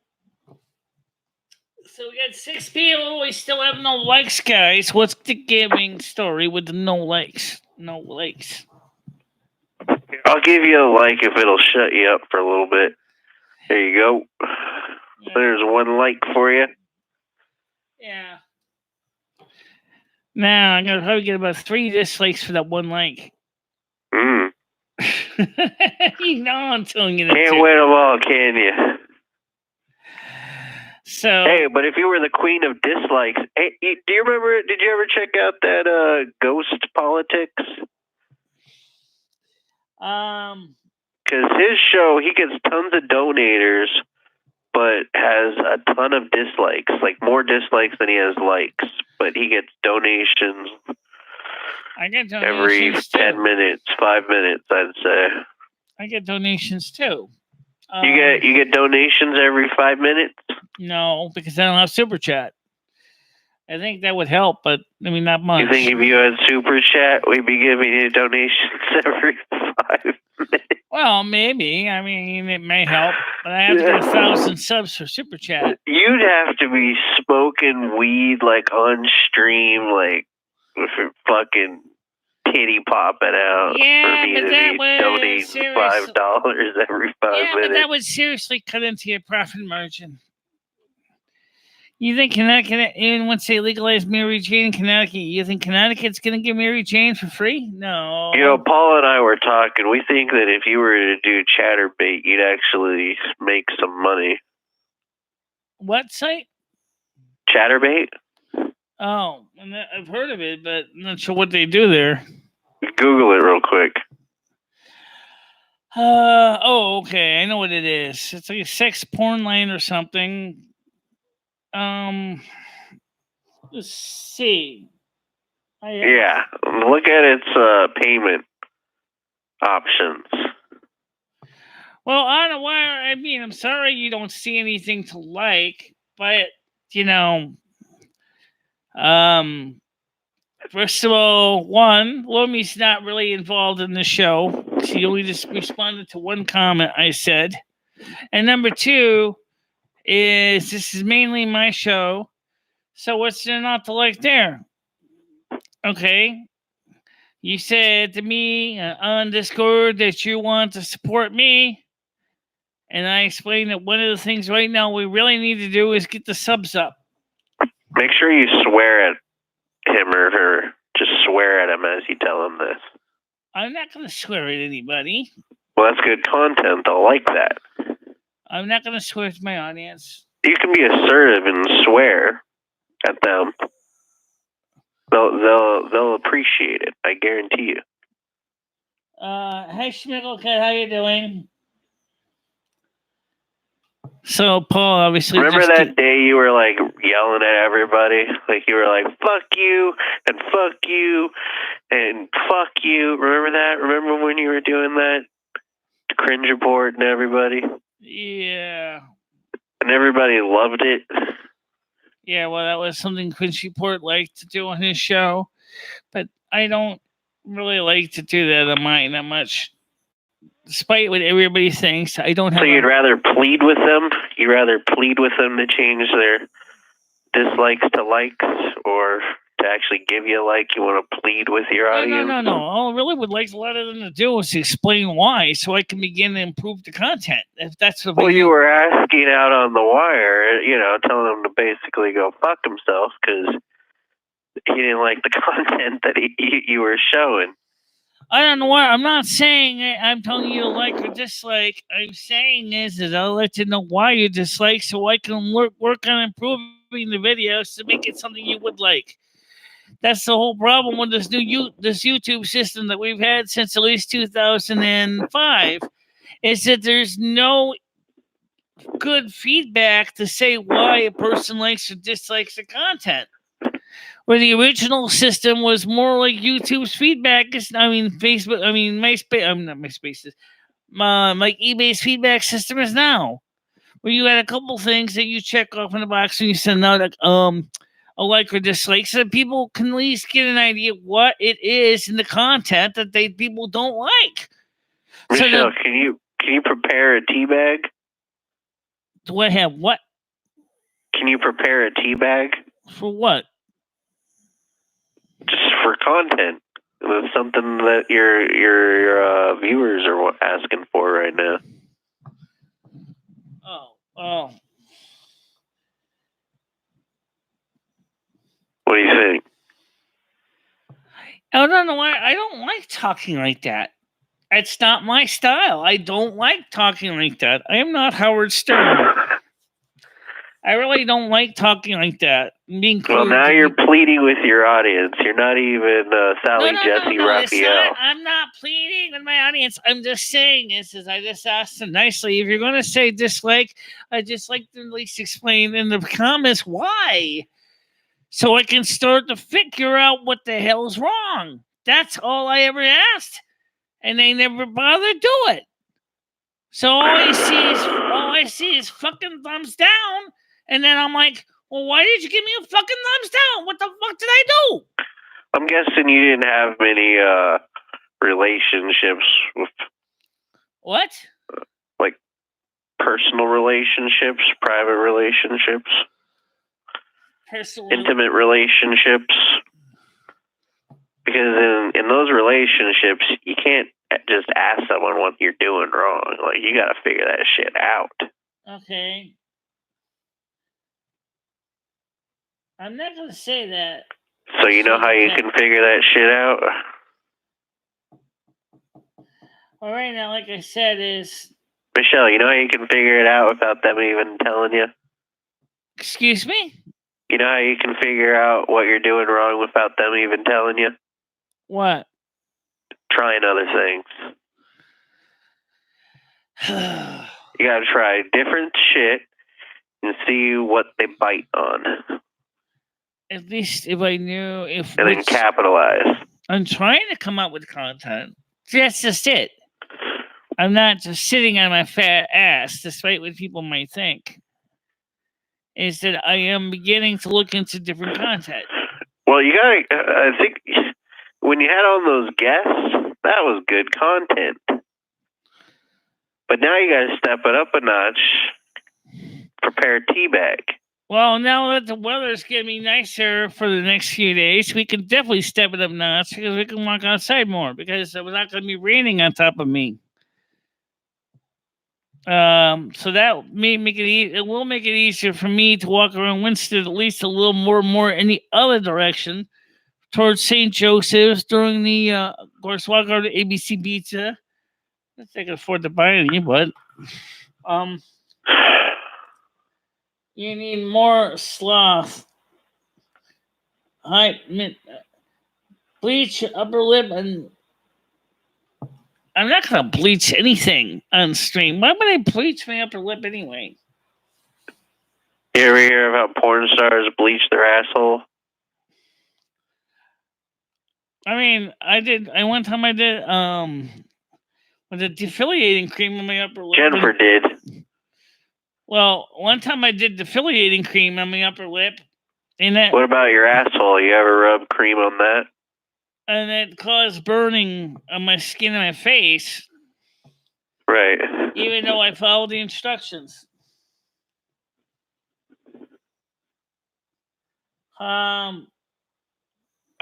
So we got 6 people. We still have no likes, guys. What's the gaming story with the no likes? No likes. I'll give you a like if it'll shut you up for a little bit. There you go. Yeah. There's one like for you. Yeah. Now I'm gonna probably get about 3 dislikes for that one like. You know I'm telling you that. Can't too. win them all, can you? So hey, but if you were the queen of dislikes, hey, do you remember? Did you ever check out that Ghost Politics? Because his show, he gets tons of donators, but has a ton of dislikes, like more dislikes than he has likes. But he gets donations. I get donations every 10 minutes, 5 minutes, I'd say. I get donations too. You get donations every 5 minutes? No, because I don't have Super Chat. I think that would help, but I mean, not much. You think if you had Super Chat, we'd be giving you donations every 5 minutes? Well, maybe. I mean, it may help, but I have to get 1,000 subs for Super Chat. You'd have to be smoking weed like on stream, like with your fucking titty popping out for me to be donating $5 every 5 minutes. But that would seriously cut into your profit margin. You think Connecticut, even once they legalize Mary Jane in Connecticut, you think Connecticut's going to give Mary Jane for free? No. You know, Paul and I were talking. We think that if you were to do Chatterbait, you'd actually make some money. What site? Chatterbait? Oh, I've heard of it, but I'm not sure what they do there. Google it real quick. Okay. I know what it is. It's like a sex porn line or something. Let's see. Yeah, look at its payment options. Well, I don't know why. I mean, I'm sorry you don't see anything to like, but you know, first of all, one, Lomi's not really involved in the show. She only just responded to one comment I said, and number two is this is mainly my show, so what's there not to like there? Okay. You said to me on Discord that you want to support me. And I explained that one of the things right now we really need to do is get the subs up. Make sure you swear at him or her. Just swear at him as you tell him this. I'm not going to swear at anybody. Well, that's good content. They'll like that. I'm not going to swear to my audience. You can be assertive and swear at them. They'll appreciate it. I guarantee you. Hey Schmicklecat, how you doing? So Paul, obviously, remember that day you were like yelling at everybody, like you were like "fuck you" and "fuck you" and "fuck you." Remember that? Remember when you were doing that? Cringe report and everybody. Yeah. And everybody loved it. Yeah, well, that was something Cringe Report liked to do on his show, but I don't really like to do that on mine that much. despite what everybody thinks, I don't have. So you'd rather plead with them? You'd rather plead with them to change their dislikes to likes, or to actually give you a like? You want to plead with your audience? No. All I really would like a lot of them to do is to explain why, so I can begin to improve the content. If that's what Well, you were asking out on the wire, telling him to basically go fuck himself because he didn't like the content that you were showing. I don't know why. I'm not saying I'm telling you to like or dislike. I'm saying is I'll let you know why you dislike, so I can work on improving the videos to make it something you would like. That's the whole problem with this this YouTube system that we've had since at least 2005, is that there's no good feedback to say why a person likes or dislikes the content. Where the original system was more like YouTube's feedback. Facebook. MySpace. I'm not MySpace. Like eBay's feedback system is now, where you had a couple things that you check off in the box and you send out a like or dislike, so that people can at least get an idea what it is in the content that people don't like. Michele, can you prepare a tea bag? Do I have what? Can you prepare a tea bag? For what? Just for content. That's something that your viewers are asking for right now. Oh. What do you think? I don't know why. I don't like talking like that. It's not my style. I don't like talking like that. I am not Howard Stern. I really don't like talking like that. Being well, now you're pleading with your audience. You're not even Sally Jesse Raphael. I'm not pleading with my audience. I'm just saying is I just asked them nicely. If you're going to say dislike, I just like to at least explain in the comments why, so I can start to figure out what the hell's wrong. That's all I ever asked, and they never bother do it. So all I see is fucking thumbs down. And then I'm like, well, why did you give me a fucking thumbs down? What the fuck did I do? I'm guessing you didn't have many relationships with... What? Like personal relationships, private relationships, intimate relationships. Because in those relationships, you can't just ask someone what you're doing wrong. Like, you got to figure that shit out. Okay. I'm not going to say that. So you know how you can figure that shit out? Well, right now, like I said, is... Michele, you know how you can figure it out without them even telling you? Excuse me? You know how you can figure out what you're doing wrong without them even telling you? What? Trying other things. You gotta try different shit and see what they bite on. At least if I knew if... And then capitalize. I'm trying to come up with content. That's just it. I'm not just sitting on my fat ass, despite what people might think. Is that I am beginning to look into different content. Well, you gotta... I think when you had on those guests, that was good content. But now you gotta step it up a notch. Prepare a tea bag. Well, now that the weather's getting nicer for the next few days, we can definitely step it up a notch because we can walk outside more because it's not going to be raining on top of me. So that may make it will make it easier for me to walk around Winston at least a little more in the other direction towards St. Joseph's during the of course walk over to ABC Pizza. I think I can afford to buy any, but you need more sloth. Bleach your upper lip, and I'm not gonna bleach anything on stream. Why would I bleach my upper lip anyway? You ever hear about porn stars bleach their asshole? I mean, one time I did with a defoliating cream on my upper lip. Jennifer did. Well, one time I did defoliating cream on my upper lip. What about your asshole? You ever rub cream on that? And it caused burning on my skin and my face. Right. Even though I followed the instructions.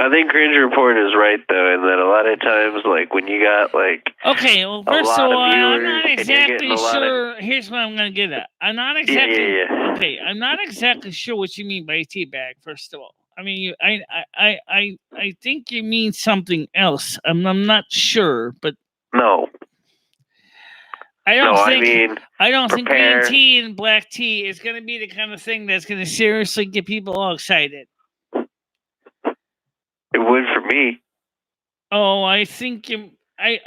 I think Cringe Report is right though, in that a lot of times, like when you got like okay, well, a first lot of all, of I'm viewers not and you're getting exactly a lot sure. Here's what I'm going to get at. I'm not of exactly yeah. okay. I'm not exactly sure what you mean by teabag. First of all, I mean, I think you mean something else. I'm not sure, but No, I don't no, think I don't think green prepare. tea and black tea is going to be the kind of thing that's going to seriously get people all excited. It would for me. Oh, I think you.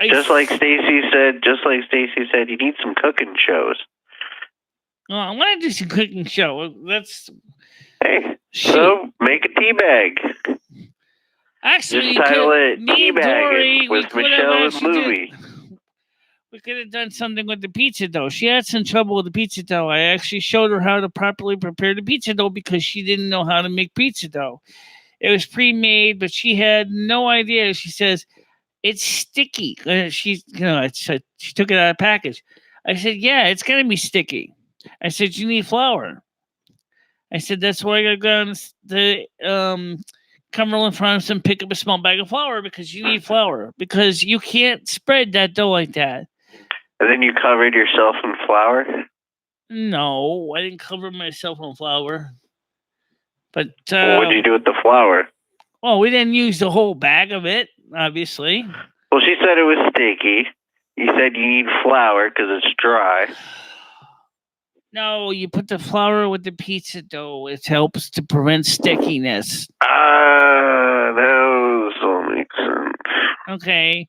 Just like Stacy said, you need some cooking shows. Well, I want to do some cooking show. That's Hey, shoot. so make a tea bag. Actually, Just title it me and Dory, Teabagging with Michele and Movie. We could have done something with the pizza dough. She had some trouble with the pizza dough. I actually showed her how to properly prepare the pizza dough because she didn't know how to make pizza dough. It was pre-made, but she had no idea. She says it's sticky. She took it out of the package. I said, "Yeah, it's gonna be sticky." I said, "You need flour." I said, "That's why I gotta go on the Cumberland Farms and pick up a small bag of flour because you need flour because you can't spread that dough like that." And then you covered yourself in flour? No, I didn't cover myself in flour. But what'd you do with the flour? Well, we didn't use the whole bag of it, obviously. Well, she said it was sticky. You said you need flour because it's dry. No, you put the flour with the pizza dough. It helps to prevent stickiness. That all makes sense. Okay,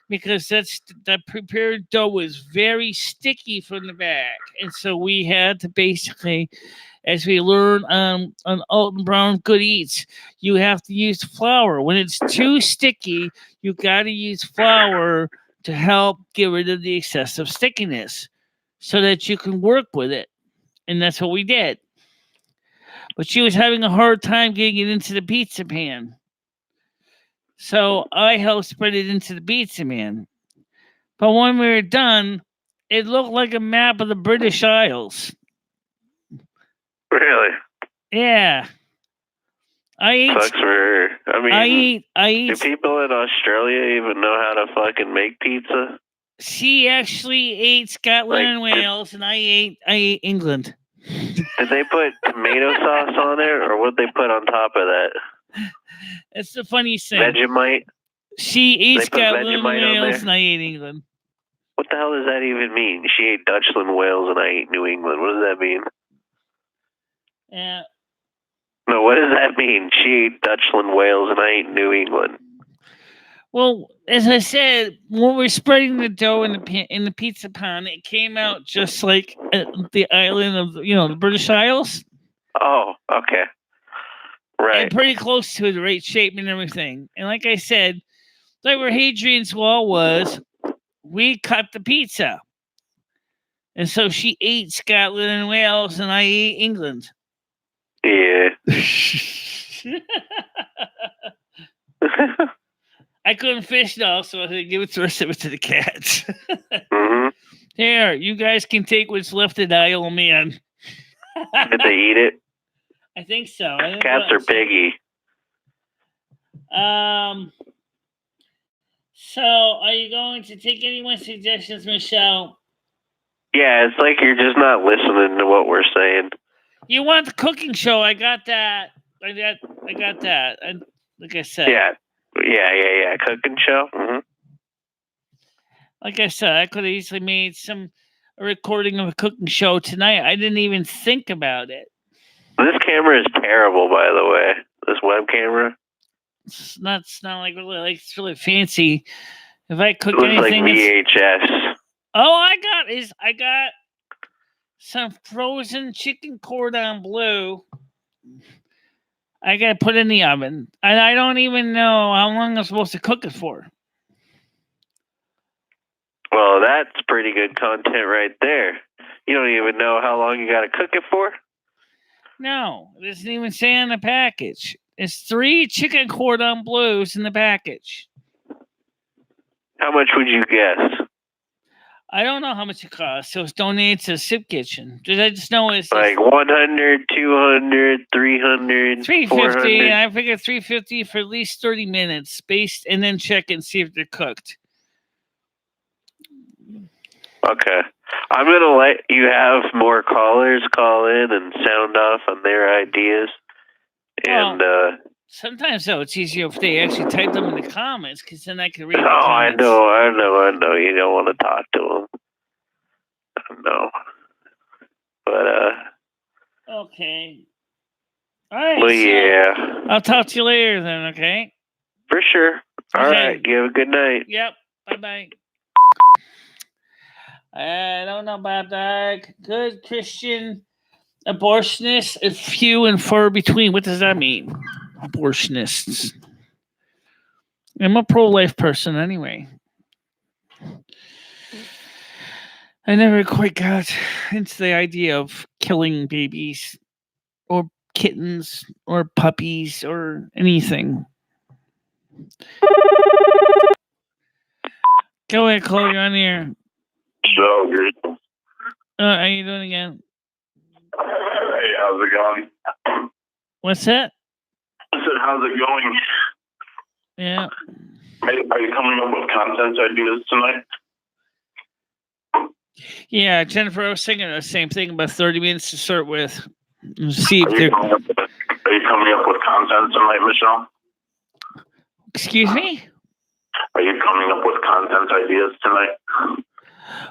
because that prepared dough is very sticky from the bag, and so we had to basically, as we learn on Alton Brown Good Eats, you have to use flour. When it's too sticky, you got to use flour to help get rid of the excessive stickiness, so that you can work with it, and that's what we did. But she was having a hard time getting it into the pizza pan. So I helped spread it into the pizza pan. But when we were done, it looked like a map of the British Isles. Really? Yeah. Sucks for her. I mean, I eat. do people in Australia even know how to fucking make pizza? She actually ate Scotland and Wales, and I ate England. Did they put tomato sauce on it, or what they put on top of that? That's the funniest thing. Vegemite? She ate They put Scotland and Vegemite on Wales, there? and I ate England. What the hell does that even mean? She ate Dutchland, Wales, and I ate New England. What does that mean? Yeah. No, what does that mean? She ate Dutchland, Wales, and I ate New England. Well, as I said, when we're spreading the dough in the pizza pan, it came out just like the island of the British Isles. Oh, okay. Right. And pretty close to the right shape and everything. And like I said, like where Hadrian's Wall was, we cut the pizza. And so she ate Scotland and Wales, and I ate England. Yeah. I couldn't fish though, so I had to give the rest of it to the cats. Mm-hmm. Here, you guys can take what's left of the Isle of Man. Did they eat it? I think so. Cats are piggy. So, are you going to take anyone's suggestions, Michele? Yeah, it's like you're just not listening to what we're saying. You want the cooking show? I got that. I got that. Like I said. Yeah. Cooking show. Mm-hmm. Like I said, I could have easily made a recording of a cooking show tonight. I didn't even think about it. This camera is terrible, by the way. This web camera. It's not it's really fancy. If I cook It looks anything, like VHS. all I got some frozen chicken cordon bleu. I got to put in the oven, and I don't even know how long I'm supposed to cook it for. Well, that's pretty good content right there. You don't even know how long you got to cook it for? No, it doesn't even say on the package. It's 3 chicken cordon bleus in the package. How much would you guess? I don't know how much it costs, so it's donated to the soup kitchen. I just know it's like 100, 200, 300, 350. 400. I figured 350 for at least 30 minutes, spaced, and then check and see if they're cooked. Okay. I'm going to let you have more callers call in and sound off on their ideas. And sometimes, though, it's easier if they actually type them in the comments, because then I can read the I comments. know. You don't want to talk to them. I know. But, okay. All right. well, so yeah. I'll talk to you later then, okay? For sure. All Okay. right. You have a good night. Yep. Bye-bye. I don't know about that. Good Christian abortionists, few and far between. What does that mean? Abortionists. I'm a pro-life person anyway. I never quite got into the idea of killing babies or kittens or puppies or anything. Go ahead, Chloe, you're on the air. So good. How you doing again? Hey, how's it going? What's that? I said, how's it going? Yeah. Are you coming up with content ideas tonight? Yeah, Jennifer, I was thinking the same thing, about 30 minutes to start with. See if Are you coming up with content tonight, Michele? Excuse me? Are you coming up with content ideas tonight?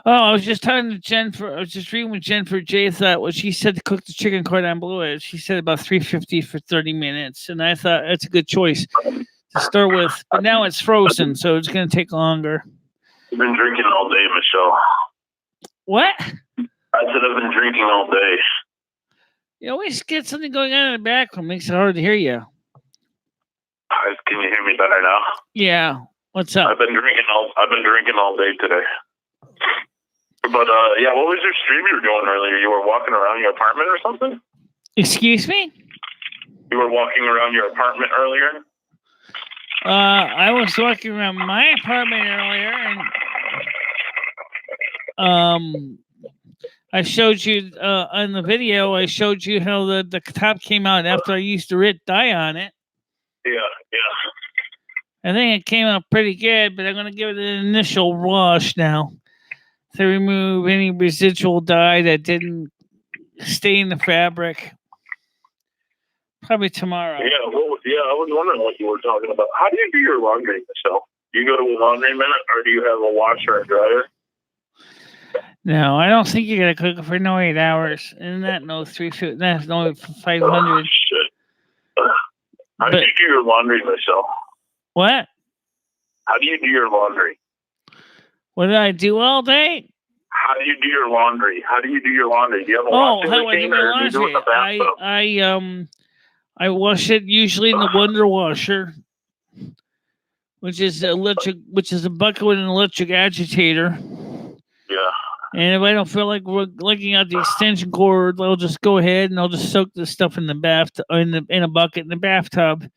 Oh, I was just talking to Jennifer. I was just reading with Jennifer J. Thought what she said to cook the chicken cordon bleu. She said about $3.50 for 30 minutes, and I thought that's a good choice to start with. But now it's frozen, so it's going to take longer. I've been drinking all day, Michele. What? I said I've been drinking all day. You always get something going on in the background. Makes it hard to hear you. Can you hear me better now? Yeah. What's up? I've been drinking all day today. But yeah, what was your stream you were doing earlier? You were walking around your apartment or something? Excuse me? You were walking around your apartment earlier? I was walking around my apartment earlier, and I showed you on the video. I showed you how the top came out after I used the Rit dye on it. Yeah. I think it came out pretty good, but I'm going to give it an initial wash now to remove any residual dye that didn't stay in the fabric. Probably tomorrow. Yeah, I was wondering what you were talking about. How do you do your laundry, Michele? Do you go to a laundry minute, or do you have a washer and dryer? No, I don't think you're going to cook it for no 8 hours. And that no 350, that's no 500. Shit. How do you do your laundry, Michele? What? How do you do your laundry? What did I do all day? How do you do your laundry? Do you have a washing machine, or do you do it in the bathtub? I wash it usually in the Wonder Washer, which is a bucket with an electric agitator. Yeah. And if I don't feel like looking at the extension cord, I'll just go ahead and I'll just soak the stuff in the in a bucket in the bathtub,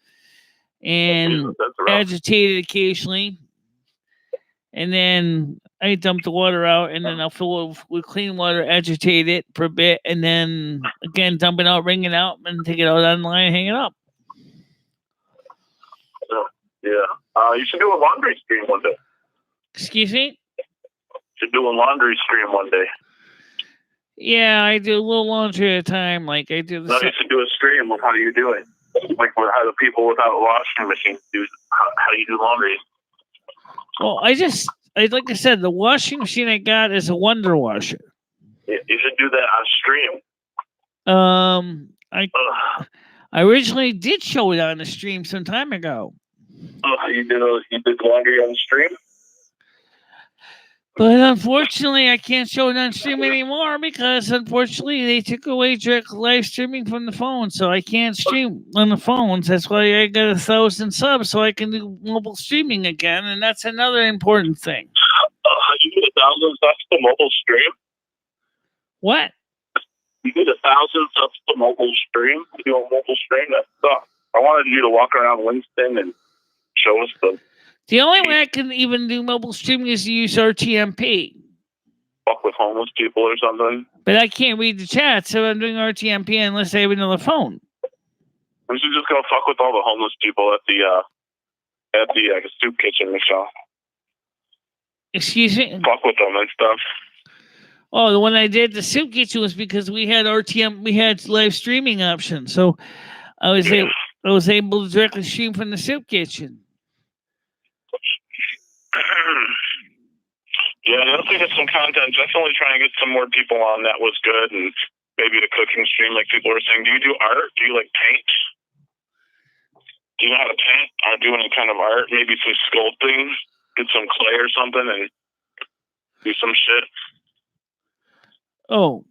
and agitate it occasionally. And then I dump the water out, and then I'll fill it with clean water, agitate it for a bit, and then again dump it out, wring it out, and take it out on the line, hang it up. Yeah. You should do a laundry stream one day. Excuse me? Should do a laundry stream one day. Yeah, I do a little laundry at a time. Like I do. You should do a stream of how you do it. Like how the people without washing machines do. How do you do laundry? Well, like I said, the washing machine I got is a Wonder Washer. You should do that on stream. I originally did show it on the stream some time ago. Oh, you did laundry on stream? But unfortunately, I can't show it on stream anymore because unfortunately they took away direct live streaming from the phone, so I can't stream on the phones. That's why I got 1,000 subs so I can do mobile streaming again, and that's another important thing. You get 1,000 subs to mobile stream? What? You get 1,000 subs to mobile stream? You do a mobile stream? That sucks. I wanted you to walk around Winston and show us the... The only way I can even do mobile streaming is to use RTMP. fuck with homeless people or something. But I can't read the chat, so I'm doing RTMP unless I have another phone. We should just go fuck with all the homeless people at the soup kitchen, Michelle. Excuse me? Fuck with them and stuff. Oh, the one I did the soup kitchen was because we had we had live streaming options, so I was able to directly stream from the soup kitchen. Yeah, I think it's some content. Definitely trying to get some more people on. That was good, and maybe the cooking stream, like people were saying. Do you do art? Do you like paint? Do you know how to paint or do any kind of art? Maybe some sculpting. Get some clay or something and do some shit. Oh.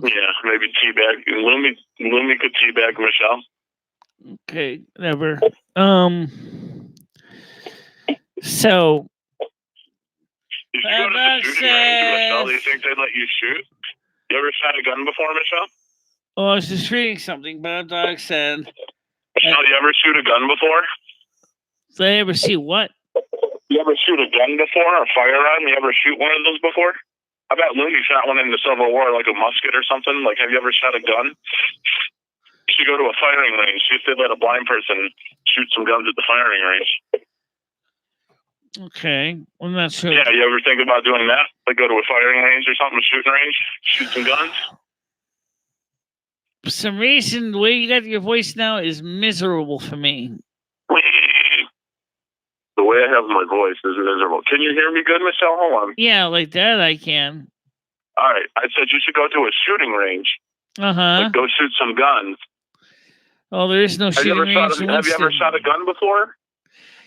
Yeah, maybe teabag. Lumi could teabag Michelle. Okay, whatever. So. You should go to the shooting range, Michelle. Do you think they'd let you shoot? You ever shot a gun before, Michelle? Oh, I was just reading something, but Dog said. Michelle, you ever shoot a gun before? Did I ever see what? You ever shoot a gun before, a firearm? You ever shoot one of those before? I bet Looney shot one in the Civil War, like a musket or something. Like, have you ever shot a gun? You should go to a firing range. See if they let a blind person shoot some guns at the firing range. Okay, I'm not sure. Yeah, you ever think about doing that? Like, go to a firing range or something, a shooting range, shoot some guns? For some reason, the way you got your voice now is miserable for me. The way I have my voice is miserable. Can you hear me good, Michelle? Hold on. Yeah, like that I can. All right. I said you should go to a shooting range. Uh-huh. Like, go shoot some guns. Oh, there is no shooting range. Have you ever shot a gun before?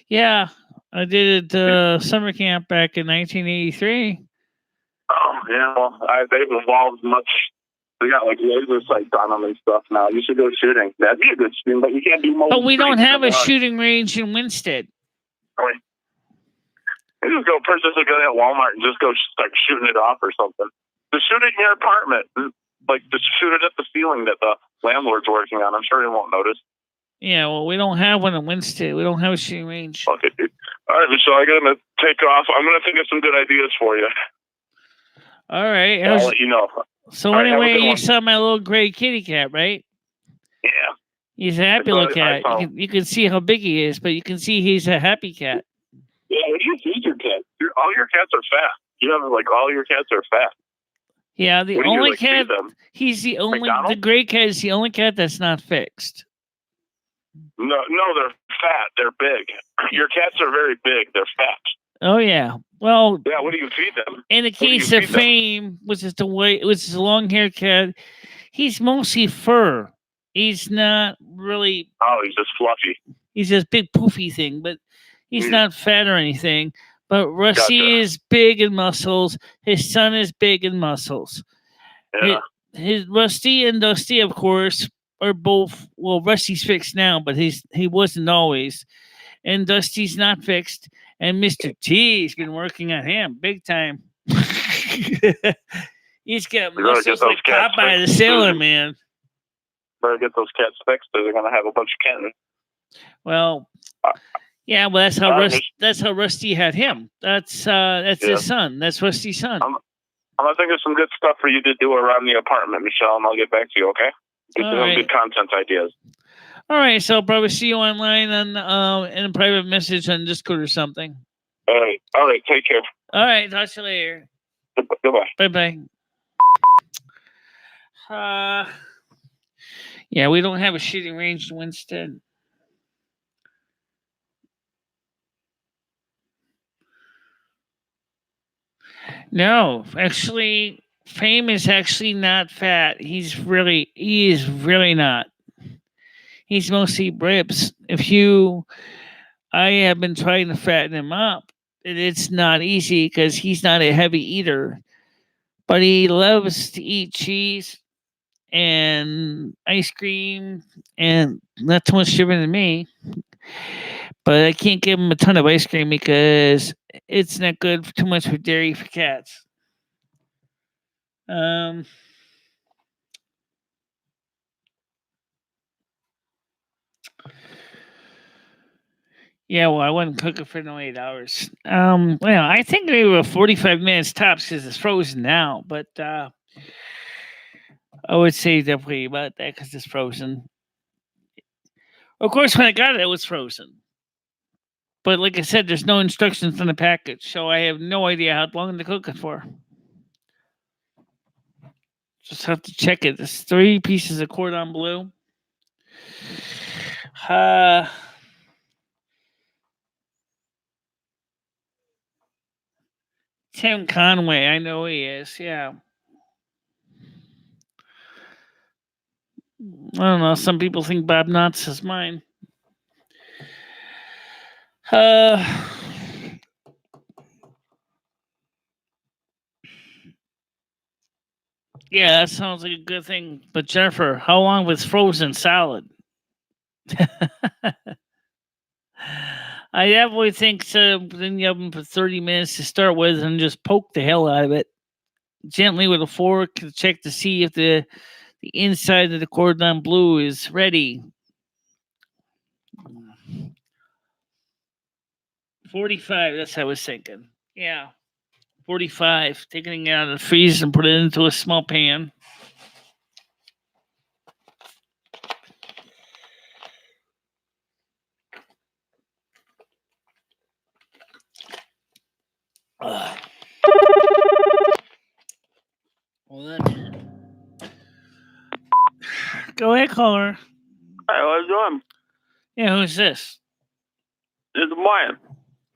Yeah, I did it summer camp back in 1983. Oh, yeah. Well, they've evolved much. They got like laser sights on them and stuff now. You should go shooting. That'd be a good stream, but you can't do most. But we don't have a shooting range in Winstead. You just go purchase a gun at Walmart and just go start shooting it off or something. Just shoot it in your apartment. Like, just shoot it at the ceiling that the landlord's working on. I'm sure he won't notice. Yeah, well, we don't have one in Winstead. We don't have a shooting range. Okay, dude. All right, Michelle, I got to take off. I'm going to think of some good ideas for you. All right. I'll let you know. So anyway, you saw my little gray kitty cat, right? Yeah. He's a happy little cat. You can see how big he is, but you can see he's a happy cat. Yeah, what do you feed your cat? All your cats are fat. You have, like, all your cats are fat. Yeah, the only cat, he's the only, McDonald's? the gray cat is the only cat that's not fixed. No, they're fat. They're big. Your cats are very big. They're fat. Oh, yeah. Well, yeah, what do you feed them? In the case of Fame, which is a long-haired cat, he's mostly fur. He's not really... Oh, he's just fluffy. He's this big poofy thing, but he's not fat or anything. But Rusty is big in muscles. His son is big in muscles. Yeah. His Rusty and Dusty, of course, are both... Well, Rusty's fixed now, but he wasn't always. And Dusty's not fixed. And Mr. T's been working on him big time. He's got muscles like Popeye the Sailor Man. Better get those cats fixed, or they're gonna have a bunch of kittens. Well, yeah, well that's how Rusty had him. That's his son. That's Rusty's son. I'm gonna think of some good stuff for you to do around the apartment, Michelle, and I'll get back to you. Okay? Get some good content ideas. All right, so I'll probably see you online on in a private message on Discord or something. All right. Take care. All right, talk to you later. Goodbye. Bye. Yeah, we don't have a shooting range in Winstead. No, actually, Fame is actually not fat. He is really not. He's mostly ribs. I have been trying to fatten him up, and it's not easy because he's not a heavy eater, but he loves to eat cheese and ice cream and not too much different than me. But I can't give him a ton of ice cream because it's not good too much for dairy for cats. Yeah, well, I wouldn't cook it for no 8 hours. Well, I think maybe about 45 minutes tops because it's frozen now. But I would say definitely about that because it's frozen. Of course, when I got it, it was frozen. But like I said, there's no instructions on the package, so I have no idea how long to cook it for. Just have to check it. There's 3 pieces of cordon bleu. Tim Conway, I know he is. Yeah. I don't know. Some people think Bob Knotts is mine. Yeah, that sounds like a good thing. But Jennifer, how long was frozen salad? I definitely think so. Put in the oven for 30 minutes to start with and just poke the hell out of it. Gently with a fork to check to see if the inside of the cordon bleu is ready. 45, that's what I was thinking. Yeah. 45. Taking it out of the freezer and put it into a small pan. Well then, go ahead, caller. Hey, what you doing? Yeah, who's this? It's Brian.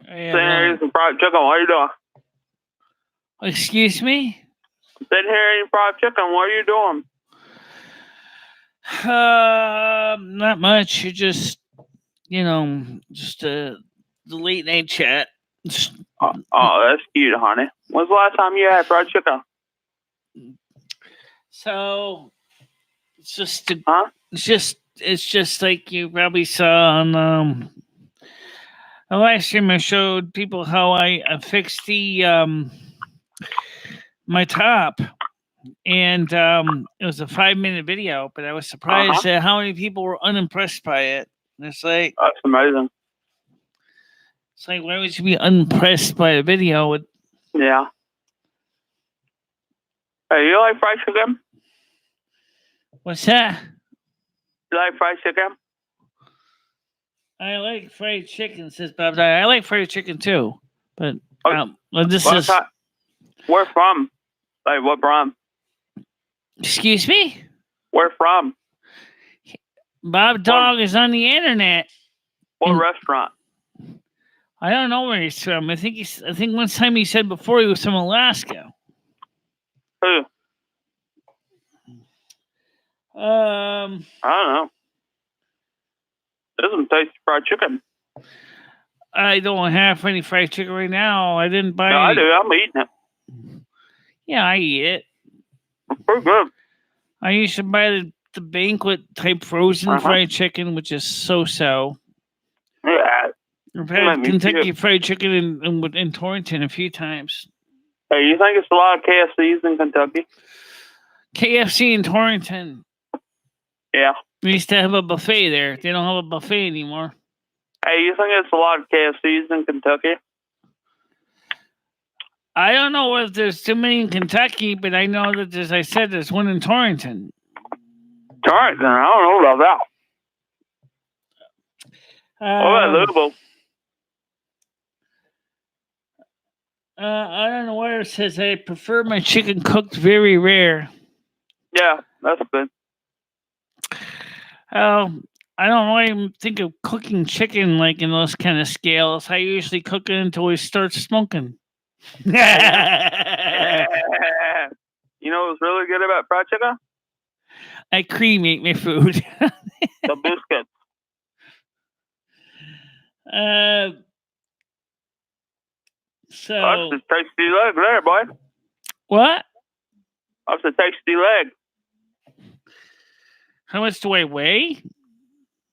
Yeah, Sitting here eating some fried chicken. What are you doing? excuse me? Sitting here eating fried chicken. What are you doing? Not much. You just, the late night chat. Oh, that's cute, honey. When's the last time you had fried chicken? So it's just, Huh? it's just like you probably saw on the last stream. I showed people how I fixed the my top. And it was a 5-minute video, but I was surprised at how many people were unimpressed by it. And it's like, that's amazing. It's like, why would you be unimpressed by a video? Yeah. Hey, you like fried chicken? What's that? You like fried chicken? I like fried chicken, says Bob. I like fried chicken too, but this is. Where from? Like, what from? Excuse me? Where from? Bob Dog is on the internet. What restaurant? I don't know where he's from. I think one time he said before he was from Alaska. Who? I don't know. Doesn't taste fried chicken. I don't have any fried chicken right now. I didn't buy. No, I do. I'm eating it. Yeah, I eat it. It's pretty good. I used to buy the banquet type frozen fried chicken, which is so. Yeah. I've had Kentucky Fried Chicken in Torrington a few times. Hey, you think it's a lot of KFCs in Kentucky? KFC in Torrington. Yeah. We used to have a buffet there. They don't have a buffet anymore. Hey, you think it's a lot of KFCs in Kentucky? I don't know if there's too many in Kentucky, but I know that, as I said, there's one in Torrington. Torrington? I don't know about that. What about Louisville? I don't know where it says I prefer my chicken cooked very rare. Yeah, that's good. I don't really think of cooking chicken like in those kind of scales. I usually cook it until it starts smoking. You know what's really good about fried chicken? I cremate my food. The biscuits. So that's a tasty leg there, boy. What? That's a tasty leg. How much do I weigh?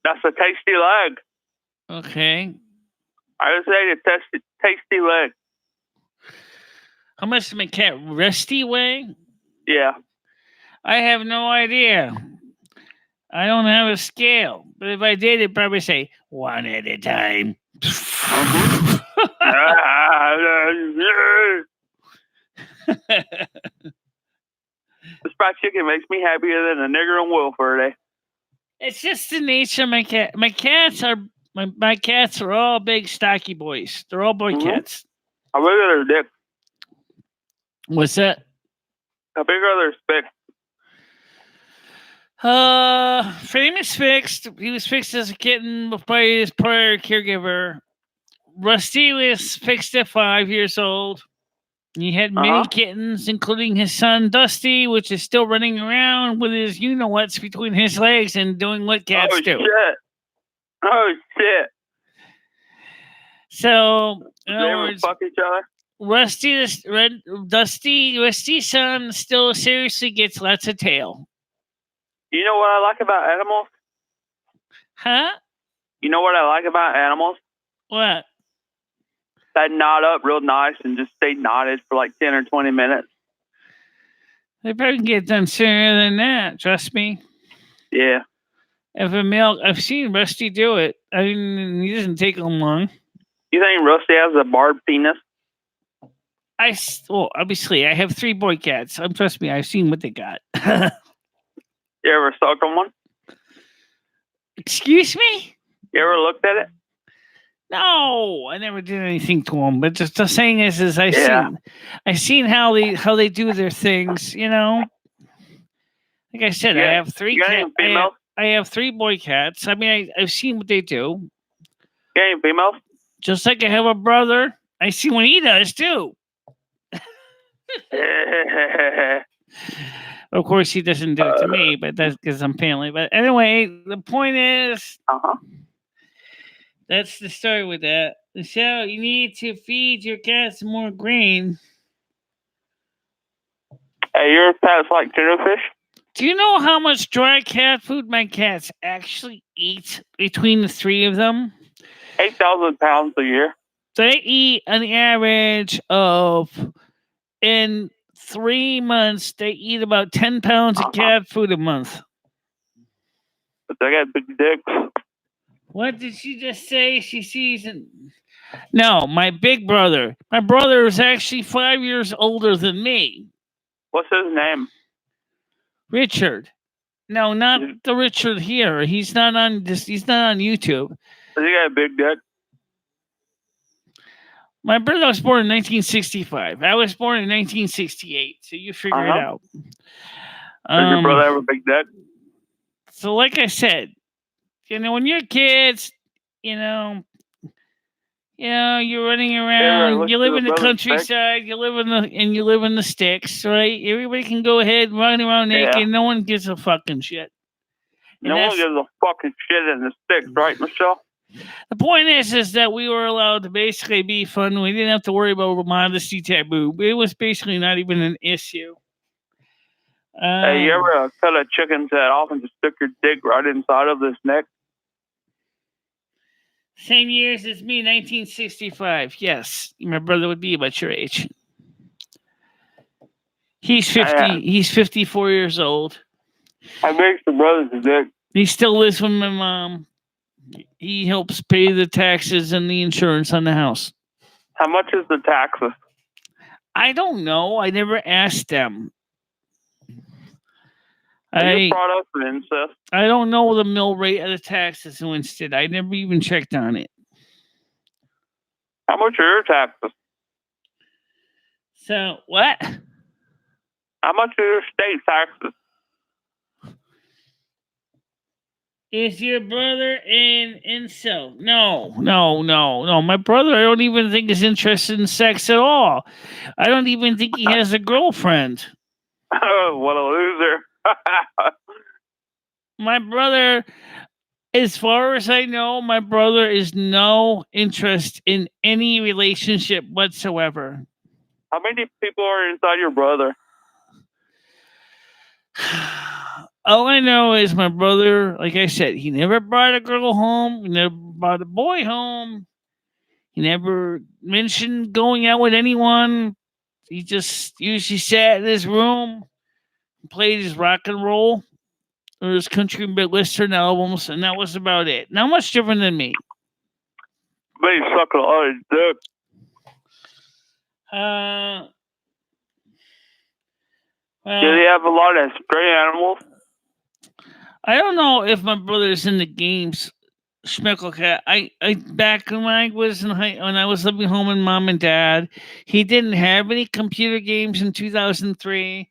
That's a tasty leg. Okay. I would say a tasty leg. How much does my cat Rusty weigh? Yeah. I have no idea. I don't have a scale. But if I did, it'd probably say 1 at a time. This fried chicken makes me happier than a nigger and Will for a day. It's just the nature of my cat. My cats are all big, stocky boys. They're all boy cats. How big are their dick? What's that? How big are their spicks? Famous fixed. He was fixed as a kitten by his prior caregiver. Rusty was fixed at 5 years old. He had many kittens, including his son Dusty, which is still running around with his you-know-whats between his legs and doing what cats do. Shit. Oh, shit. So, in They other ever words, fuck each other? Rusty's son still seriously gets lots of tail. You know what I like about animals? Huh? You know what I like about animals? What? That knot up real nice and just stay knotted for like 10 or 20 minutes. They probably can get done sooner than that, trust me. Yeah. If a male, I've seen Rusty do it. I mean, he doesn't take them long. You think Rusty has a barbed penis? Well, obviously, I have 3 boy cats. Trust me, I've seen what they got. You ever sucked on one? Excuse me? You ever looked at it? No, I never did anything to them. But just the saying is I've seen how they do their things. You know, like I said, I have 3 cats. I have 3 boy cats. I mean, I've seen what they do. You ain't females? Just like I have a brother, I see what he does too. Of course, he doesn't do it to me, but that's because I'm family. But anyway, the point is, that's the story with that. So you need to feed your cats more grain. Hey, your cats like tuna fish? Do you know how much dry cat food my cats actually eat between the 3 of them? 8,000 pounds a year. They eat an average of, in 3 months, they eat about 10 pounds of cat food a month. But they got big dicks. What did she just say? She sees it. No, my big brother. My brother is actually 5 years older than me. What's his name? Richard. No, not the Richard here. He's not on this. He's not on YouTube. Does he got a big dick? My brother was born in 1965. I was born in 1968. So you figure it out. Does your brother have a big dick? So, like I said, you know, when you're kids, you know, you're running around. You live in the countryside. You live in the sticks, right? Everybody can go ahead and run around naked. No one gives a fucking shit. No one gives a fucking shit in the sticks, right, Michelle? The point is that we were allowed to basically be fun. We didn't have to worry about modesty taboo. It was basically not even an issue. Hey, you ever cut a chicken's head off and just stick your dick right inside of this neck? Same years as me, 1965. Yes, my brother would be about your age. He's 50. He's 54 years old. How big's your brother's dick? He still lives with my mom. He helps pay the taxes and the insurance on the house. How much is the taxes? I don't know. I never asked them. Are you brought up for incest? I don't know the mill rate of the taxes in Winston. I never even checked on it. How much are your taxes? So, what? How much are your state taxes? Is your brother an incel? No. My brother, I don't even think is interested in sex at all. I don't even think he has a girlfriend. Oh, what a loser. My brother, as far as I know, my brother is no interest in any relationship whatsoever. How many people are inside your brother? All I know is my brother, like I said, he never brought a girl home. He never brought a boy home. He never mentioned going out with anyone. He just usually sat in his room, played his rock and roll or his country western albums, and that was about it. Not much different than me. bet he's sucking a lot of dick. Well, Do they have a lot of stray animals? I don't know if my brother's in the games. Schmecklecat. I back when I was when I was living home with mom and dad, he didn't have any computer games in 2003.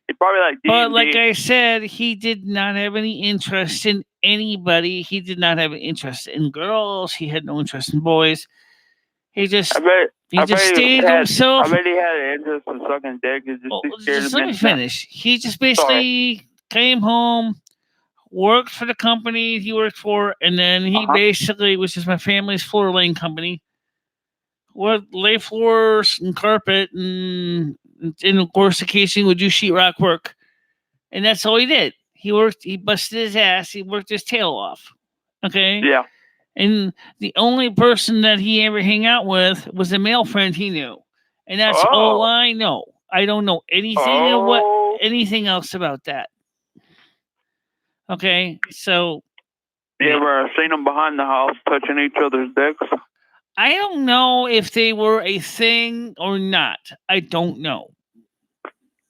He probably like D&D. But like I said, he did not have any interest in anybody. He did not have an interest in girls. He had no interest in boys. He just stayed to himself. I bet he had an interest in sucking dick. Just let me finish. He just basically came home, worked for the company he worked for, and then he basically, which is my family's floor laying company, would lay floors and carpet, and of course, occasionally would do sheetrock work. And that's all he did. He worked, he busted his ass, he worked his tail off. Okay? Yeah. And the only person that he ever hang out with was a male friend he knew. And that's all I know. I don't know anything else about that. Okay? So you ever seen them behind the house touching each other's dicks? I don't know if they were a thing or not. I don't know.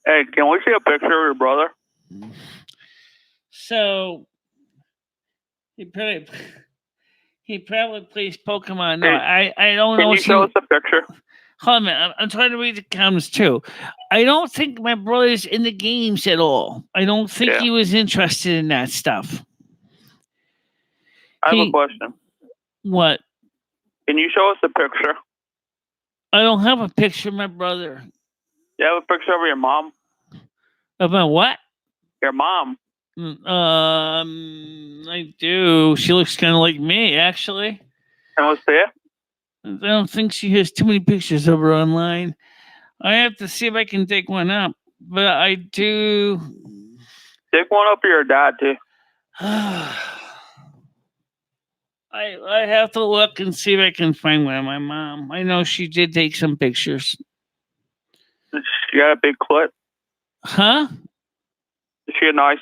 Hey, can we see a picture of your brother? So he probably plays Pokemon. No, I don't know. Can you show us a picture? Hold on a minute. I'm trying to read the comments too. I don't think my brother's in the games at all. I don't think he was interested in that stuff. I have a question. What? Can you show us a picture? I don't have a picture of my brother. You have a picture of your mom? Of my what? Your mom. I do. She looks kind of like me, actually. Can we see it? I don't think she has too many pictures of her online. I have to see if I can dig one up. But I do. Dig one up for your dad, too. I have to look and see if I can find one of my mom. I know she did take some pictures. She got a big clit? Huh? Is she nice?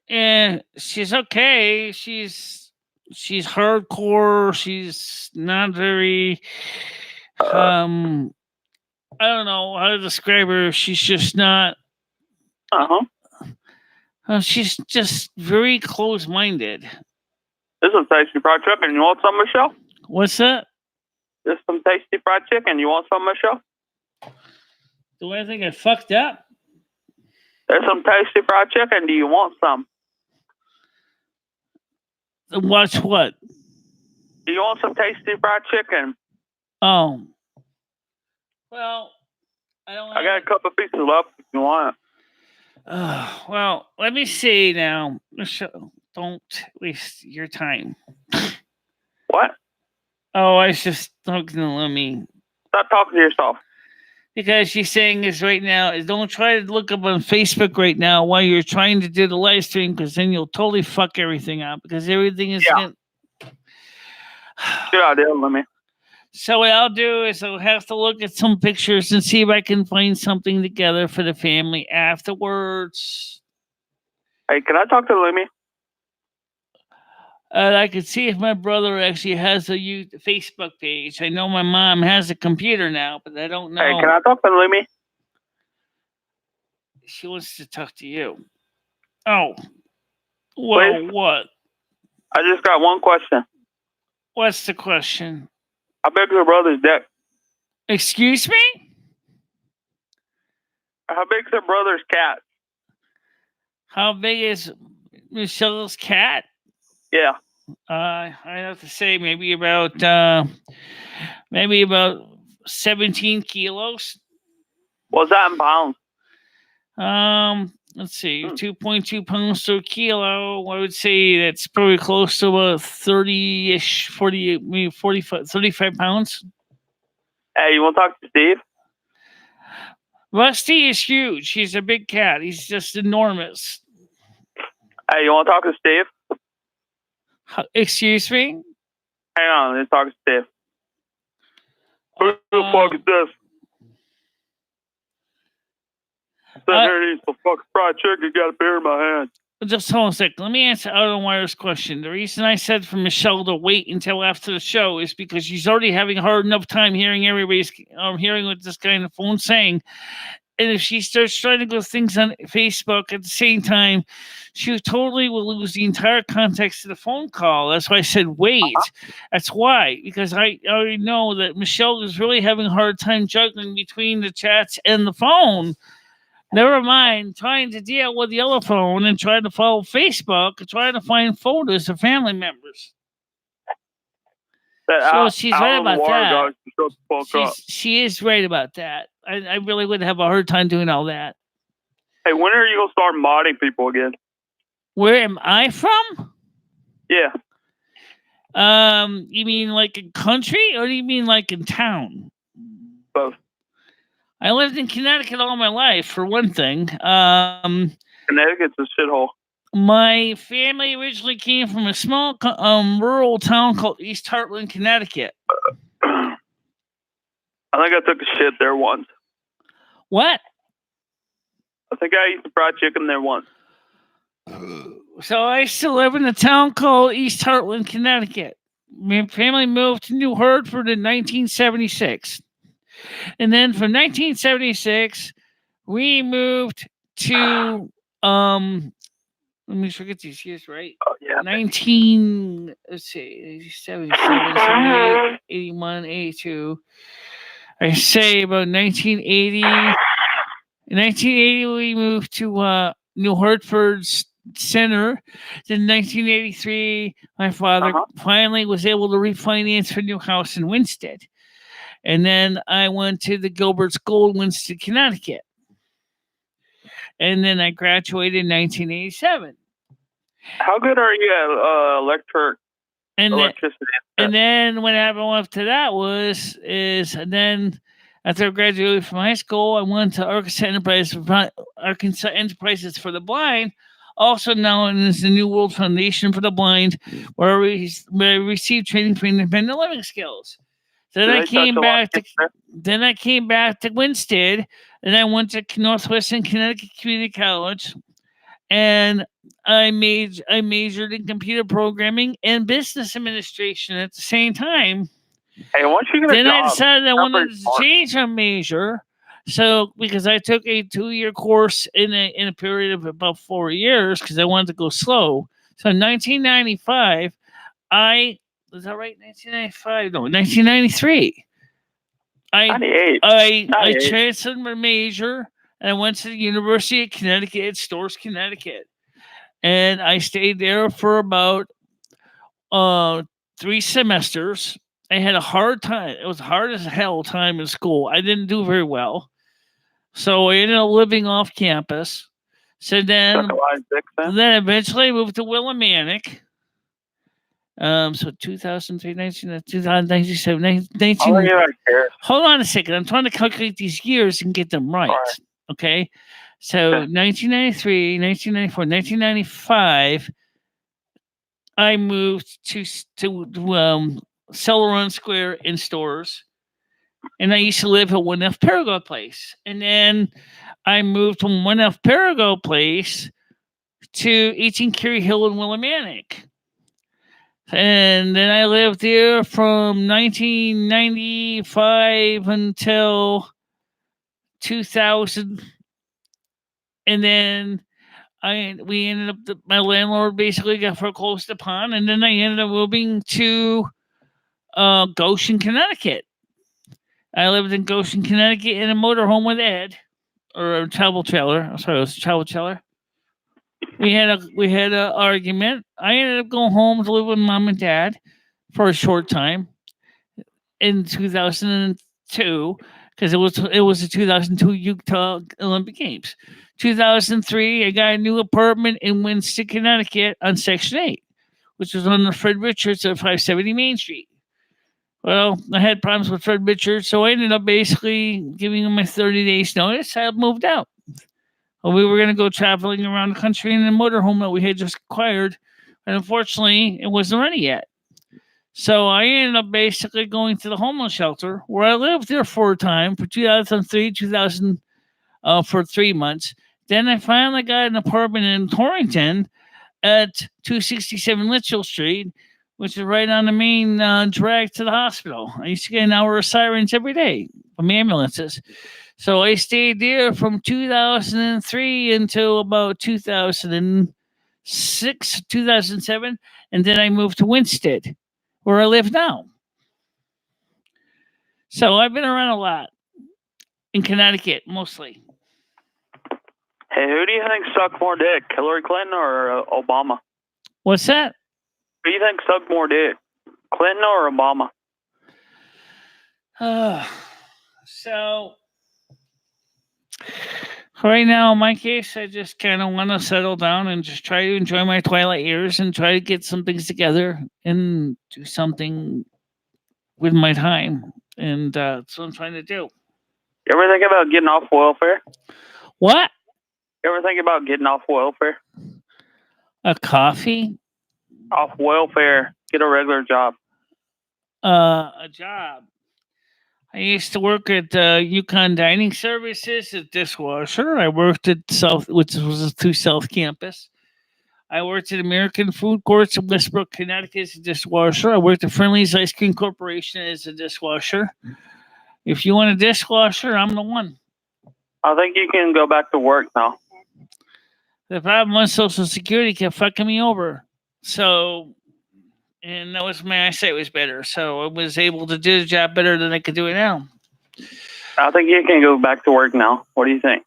Yeah, she's okay. She's hardcore. She's not very I don't know how to describe her. She's just not she's just very close-minded. This is tasty fried chicken. You want some, Michelle? What's that? This is some tasty fried chicken. You want some, Michelle? Do I think I fucked up? There's some tasty fried chicken. Do you want some? Watch what? Do you want some tasty fried chicken? Oh. Well, I got a couple pieces left if you want it. Well, let me see now. Michelle, don't waste your time. What? Oh, I was just talking to Lemmy. Stop talking to yourself. Because she's saying this right now is don't try to look up on Facebook right now while you're trying to do the live stream, because then you'll totally fuck everything up, because everything is Good idea, Lemmy. So what I'll do is I'll have to look at some pictures and see if I can find something together for the family afterwards. Hey, can I talk to Lemmy? I could see if my brother actually has a Facebook page. I know my mom has a computer now, but I don't know. Hey, can I talk to Lemmy? She wants to talk to you. Oh. Well, please? What? I just got one question. What's the question? How big is your brother's dick? Excuse me? How big is your brother's cat? How big is Michelle's cat? Yeah. I have to say maybe about 17 kilos. What's that in pounds? Let's see, 2.2 pounds to a kilo. I would say that's probably close to about 30-ish, 40, maybe 45, 35 pounds. Hey, you want to talk to Steve? Rusty is huge. He's a big cat. He's just enormous. Hey, you want to talk to Steve? Excuse me? Hang on, let's talk to Steve. Who the fuck is this? Sitting here and eating some fucking fried chicken, got a beer in my hand. Just hold on a second. Let me answer Out on Wire's question. The reason I said for Michele to wait until after the show is because she's already having a hard enough time hearing everybody's hearing what this guy on the phone saying. And if she starts trying to go things on Facebook at the same time, she totally will lose the entire context of the phone call. That's why I said wait. That's why, because I already know that Michele is really having a hard time juggling between the chats and the phone. Never mind trying to deal with the other phone and trying to follow Facebook and trying to find photos of family members. So she's right about that. She is right about that. I really would have a hard time doing all that. Hey, when are you going to start modding people again? Where am I from? Yeah. You mean like in country or do you mean like in town? Both. I lived in Connecticut all my life, for one thing. Connecticut's a shithole. My family originally came from a small rural town called East Hartland, Connecticut. I think I took a shit there once. What? I think I ate fried chicken there once. So I used to live in a town called East Hartland, Connecticut. My family moved to New Hartford in 1976. And then from 1976, we moved to let me forget these years, right? Oh, yeah. 87, 78, 81, 82. I say about 1980. In 1980, we moved to New Hartford's Center. Then 1983, my father finally was able to refinance for a new house in Winsted. And then I went to the Gilbert School in Winsted, Connecticut. And then I graduated in 1987. How good are you at electricity? And then what happened after that then after I graduated from high school, I went to Arkansas Enterprises for the Blind, also known as the New World Foundation for the Blind, where I received training for independent living skills. Then I came back to Winsted, and I went to Northwestern Connecticut Community College, and I majored in computer programming and business administration at the same time. Hey, once you get a job, I decided I wanted to change my major, so because I took a 2-year course in a period of about 4 years because I wanted to go slow. So in 1995, was that right? 1995? No, 1993. I transferred my major and I went to the University of Connecticut, Storrs, Connecticut, and I stayed there for about 3 semesters. I had a hard time. It was hard as hell time in school. I didn't do very well, so I ended up living off campus. So then eventually I moved to Willimantic. So 2003, 2097, 19. Hold on a second. I'm trying to calculate these years and get them right. Okay. So 1993, 1994, 1995, I moved to Celeron Square in Storrs. And I used to live at 1F Perigo Place. And then I moved from 1F Perigo Place to 18 Curie Hill in Willimantic. And then I lived there from 1995 until 2000. And then we ended up, my landlord basically got foreclosed upon. And then I ended up moving to Goshen, Connecticut. I lived in Goshen, Connecticut in a motorhome with Ed, or a travel trailer. I'm sorry, it was a travel trailer. We had an argument. I ended up going home to live with Mom and Dad for a short time in 2002 because it was the 2002 Utah Olympic Games. 2003, I got a new apartment in Winston, Connecticut on Section 8, which was on the Fred Richards at 570 Main Street. Well, I had problems with Fred Richards, so I ended up basically giving him my 30 days notice. I moved out. Well, we were going to go traveling around the country in a motorhome that we had just acquired, and unfortunately, it wasn't ready yet. So I ended up basically going to the homeless shelter, where I lived there for a time, for 2003, for 3 months. Then I finally got an apartment in Torrington at 267 Litchfield Street, which is right on the main drag to the hospital. I used to get an hour of sirens every day from ambulances. So I stayed there from 2003 until about 2006, 2007, and then I moved to Winsted, where I live now. So I've been around a lot in Connecticut, mostly. Hey, who do you think sucked more dick, Hillary Clinton or Obama? What's that? Who do you think sucked more dick, Clinton or Obama? So right now, in my case, I just kind of want to settle down and just try to enjoy my twilight years and try to get some things together and do something with my time. And that's what I'm trying to do. You ever think about getting off welfare? What? You ever think about getting off welfare? A coffee? Off welfare. Get a regular job. A job. I used to work at Yukon Dining Services as dishwasher. I worked at South, which was through South Campus. I worked at American Food Courts in Westbrook, Connecticut as a dishwasher. I worked at Friendly's Ice Cream Corporation as a dishwasher. If you want a dishwasher, I'm the one. I think you can go back to work now. The problem was Social Security kept fucking me over. So, and that was my eyesight was better. So I was able to do the job better than I could do it now. I think you can go back to work now. What do you think?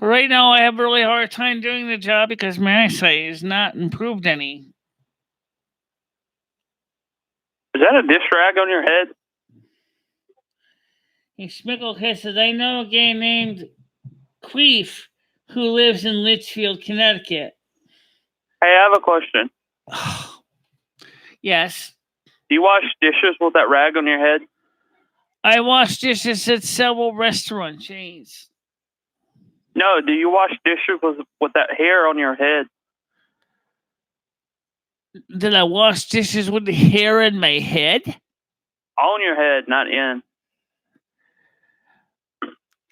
Right now, I have a really hard time doing the job because my eyesight is not improved any. Is that a dish rag on your head? Hey, Smickle says, I know a guy named Queef who lives in Litchfield, Connecticut. Hey, I have a question. Yes. Do you wash dishes with that rag on your head? I wash dishes at several restaurant chains. No, do you wash dishes with that hair on your head? Did I wash dishes with the hair in my head? On your head, not in.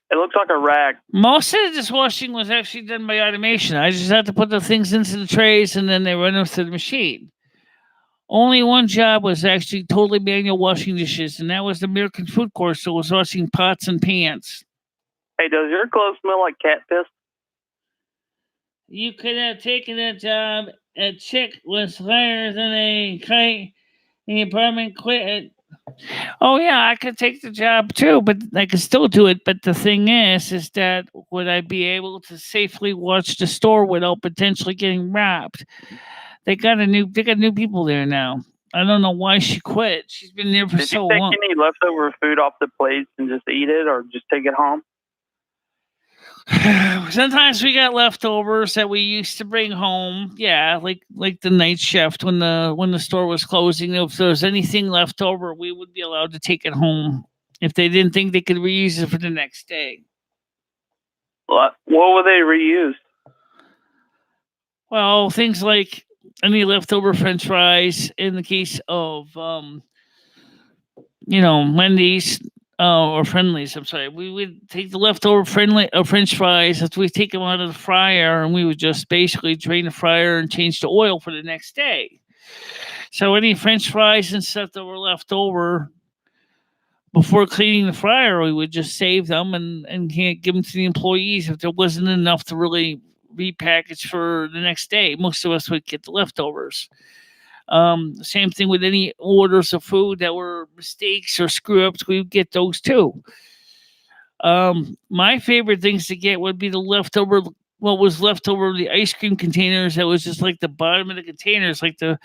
It looks like a rag. Most of the dishwashing was actually done by automation. I just had to put the things into the trays and then they run them through the machine. Only one job was actually totally manual washing dishes, and that was the American Food Court, so it was washing pots and pans. Hey, does your clothes smell like cat piss? You could have taken that job. A chick was higher than a kite, and the apartment quit. Oh yeah, I could take the job too, but I could still do it. But the thing is that would I be able to safely watch the store without potentially getting robbed? They got new people there now. I don't know why she quit. She's been there for so long. Did you take any leftover food off the plates and just eat it, or just take it home? Sometimes we got leftovers that we used to bring home. Yeah, like the night shift when the store was closing. If there was anything left over, we would be allowed to take it home if they didn't think they could reuse it for the next day. What would they reuse? Well, things like any leftover French fries. In the case of Wendy's. Or Friendlies, I'm sorry. We would take the leftover French fries after we take them out of the fryer, and we would just basically drain the fryer and change the oil for the next day. So any French fries and stuff that were left over before cleaning the fryer, we would just save them and give them to the employees if there wasn't enough to really repackage for the next day. Most of us would get the leftovers. Same thing with any orders of food that were mistakes or screw ups, we would get those too. My favorite things to get would be the leftover, what was left over the ice cream containers that was just like the bottom of the containers, like the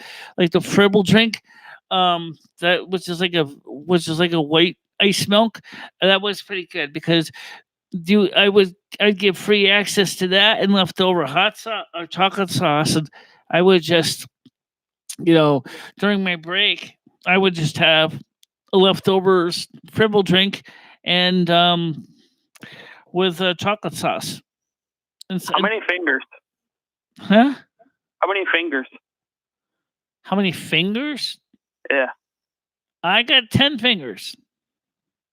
Fribble drink, that which is like a white ice milk. That was pretty good because I'd give free access to that and leftover hot sauce or chocolate sauce, and I would just during my break, I would just have a leftovers Fribble drink and with chocolate sauce. How many fingers? Huh? How many fingers? How many fingers? Yeah. I got 10 fingers.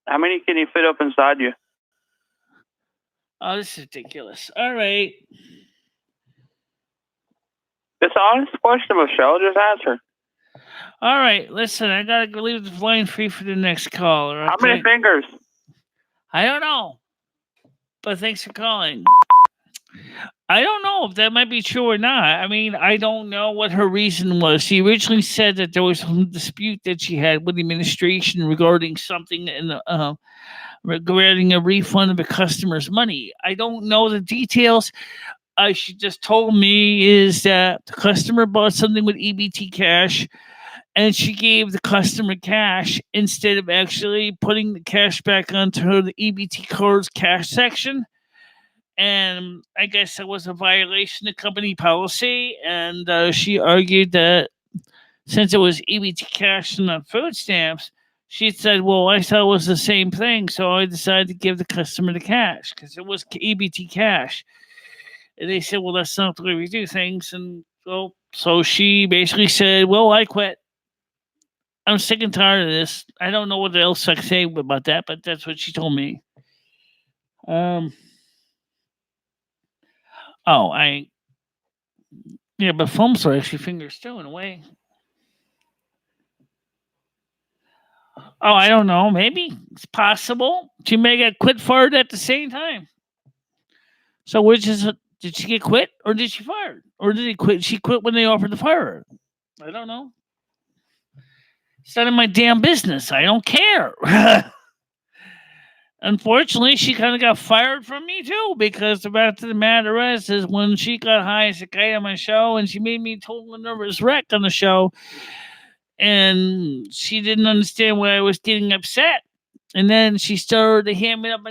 How many can you fit up inside you? Oh, this is ridiculous. All right. It's an honest question, Michele. Just answer. All right. Listen, I got to leave the line free for the next caller. Okay? How many fingers? I don't know. But thanks for calling. I don't know if that might be true or not. I mean, I don't know what her reason was. She originally said that there was some dispute that she had with the administration regarding something regarding a refund of a customer's money. I don't know the details. She just told me is that the customer bought something with EBT cash, and she gave the customer cash instead of actually putting the cash back onto her the EBT card's cash section. And I guess it was a violation of company policy. And she argued that since it was EBT cash and not food stamps, she said, well, I thought it was the same thing. So I decided to give the customer the cash because it was EBT cash. And they said, well, that's not the way we do things. And so she basically said, well, I quit. I'm sick and tired of this. I don't know what else I can say about that, but that's what she told me. Yeah, but thumbs are actually fingers too, in a way. Oh, I don't know. Maybe it's possible she may get quit fired at the same time. So, which is it? Did she get quit or did she fired? Or did he quit? She quit when they offered to fire her. I don't know. It's none of my damn business. I don't care. Unfortunately, she kind of got fired from me too, because the fact of the matter is when she got high as a guy on my show and she made me a total nervous wreck on the show, and she didn't understand why I was getting upset. And then she started to hand me up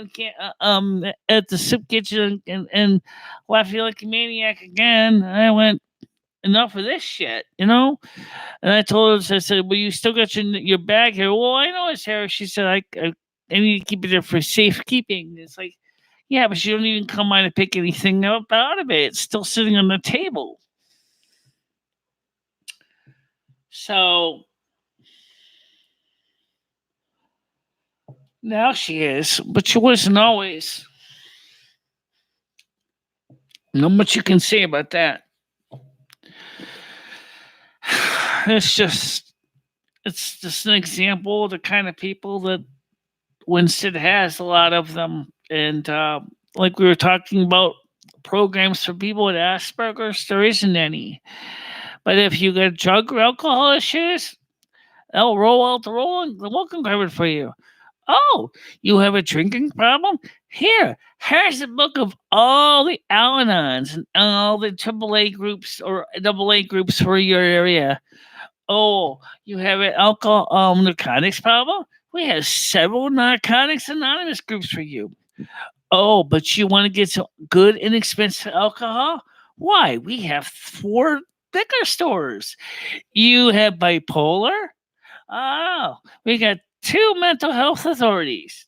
at the soup kitchen and laughing like a maniac again. I went, enough of this shit, you know? And I told her, I said, well, you still got your bag here. Well, I know it's here. She said, I need to keep it there for safekeeping. It's like, yeah, but you don't even come by to pick anything up out of it. It's still sitting on the table. So now she is, but she wasn't always. Not much you can say about that. It's just an example of the kind of people that Winston has, a lot of them. And like we were talking about programs for people with Asperger's, there isn't any. But if you got drug or alcohol issues, they'll roll out the welcome card for you. Oh, you have a drinking problem? Here's a book of all the Al-Anons and all the AAA groups or AA groups for your area. Oh, you have an alcohol narcotics problem? We have several Narcotics Anonymous groups for you. Oh, but you want to get some good, inexpensive alcohol? Why? We have 4 liquor stores. You have bipolar? Oh, we got 2 mental health authorities.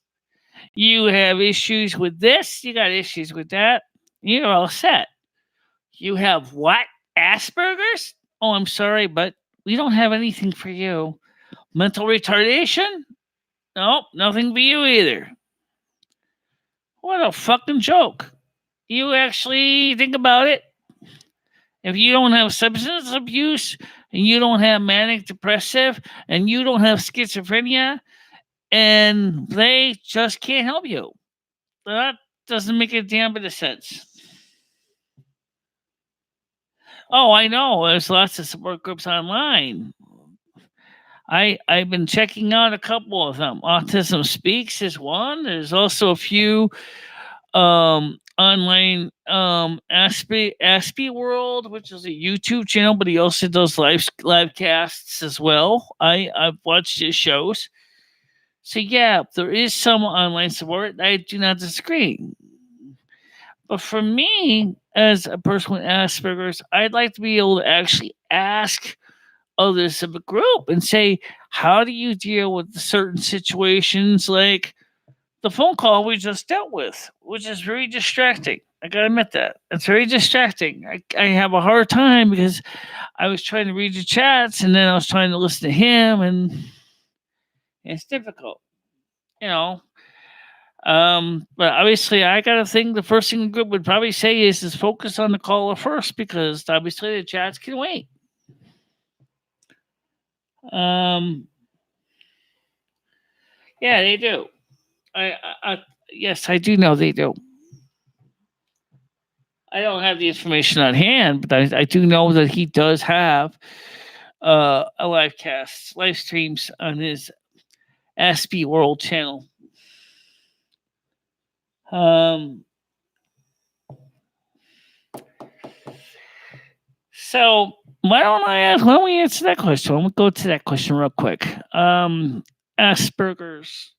You have issues with this, you got issues with that. You're all set. You have what? Asperger's? Oh, I'm sorry, but we don't have anything for you. Mental retardation? Nope, nothing for you either. What a fucking joke. You actually think about it. If you don't have substance abuse, and you don't have manic depressive, and you don't have schizophrenia, and they just can't help you. That doesn't make a damn bit of sense. Oh, I know. There's lots of support groups online. I've been checking out a couple of them. Autism Speaks is one. There's also a few online Aspie World, which is a YouTube channel, but he also does live casts as well. I've watched his shows. So yeah, there is some online support. I do not disagree. But for me, as a person with Asperger's, I'd like to be able to actually ask others of a group and say, how do you deal with certain situations like the phone call we just dealt with, which is very distracting. I gotta admit that. It's very distracting. I have a hard time because I was trying to read the chats and then I was trying to listen to him, and it's difficult. You know, But obviously, I got to think the first thing the group would probably say is focus on the caller first, because obviously the chats can wait. Yeah, they do. Yes, I do know they do. I don't have the information on hand, but I do know that he does have a live cast, live streams on his SB World channel. So why don't we answer that question? We'll go to that question real quick. Asperger's.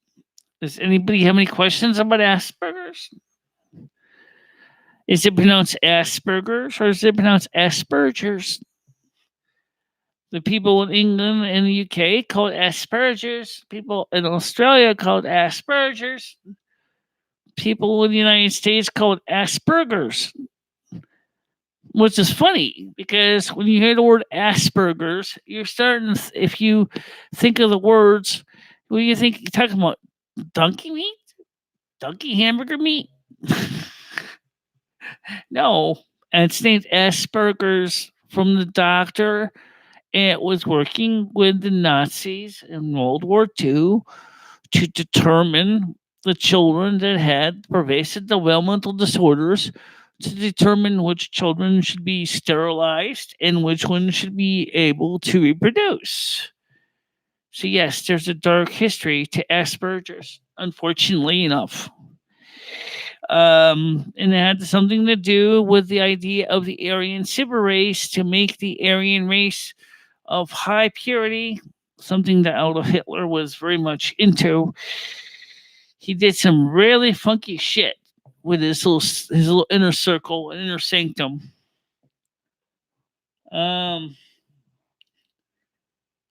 Does anybody have any questions about Asperger's? Is it pronounced Asperger's or is it pronounced Asperger's? The people in England and the UK call it Asperger's. People in Australia call it Asperger's. People in the United States call it Asperger's. Which is funny, because when you hear the word Asperger's, you're starting to, if you think of the words, what do you think you're talking about? Donkey meat? Donkey hamburger meat? No. And it's named Asperger's from the doctor. It was working with the Nazis in World War II to determine the children that had pervasive developmental disorders, to determine which children should be sterilized and which ones should be able to reproduce. So yes, there's a dark history to Asperger's, unfortunately enough. And it had something to do with the idea of the Aryan super race, to make the Aryan race of high purity, something that Adolf Hitler was very much into. He did some really funky shit with his little inner circle and inner sanctum.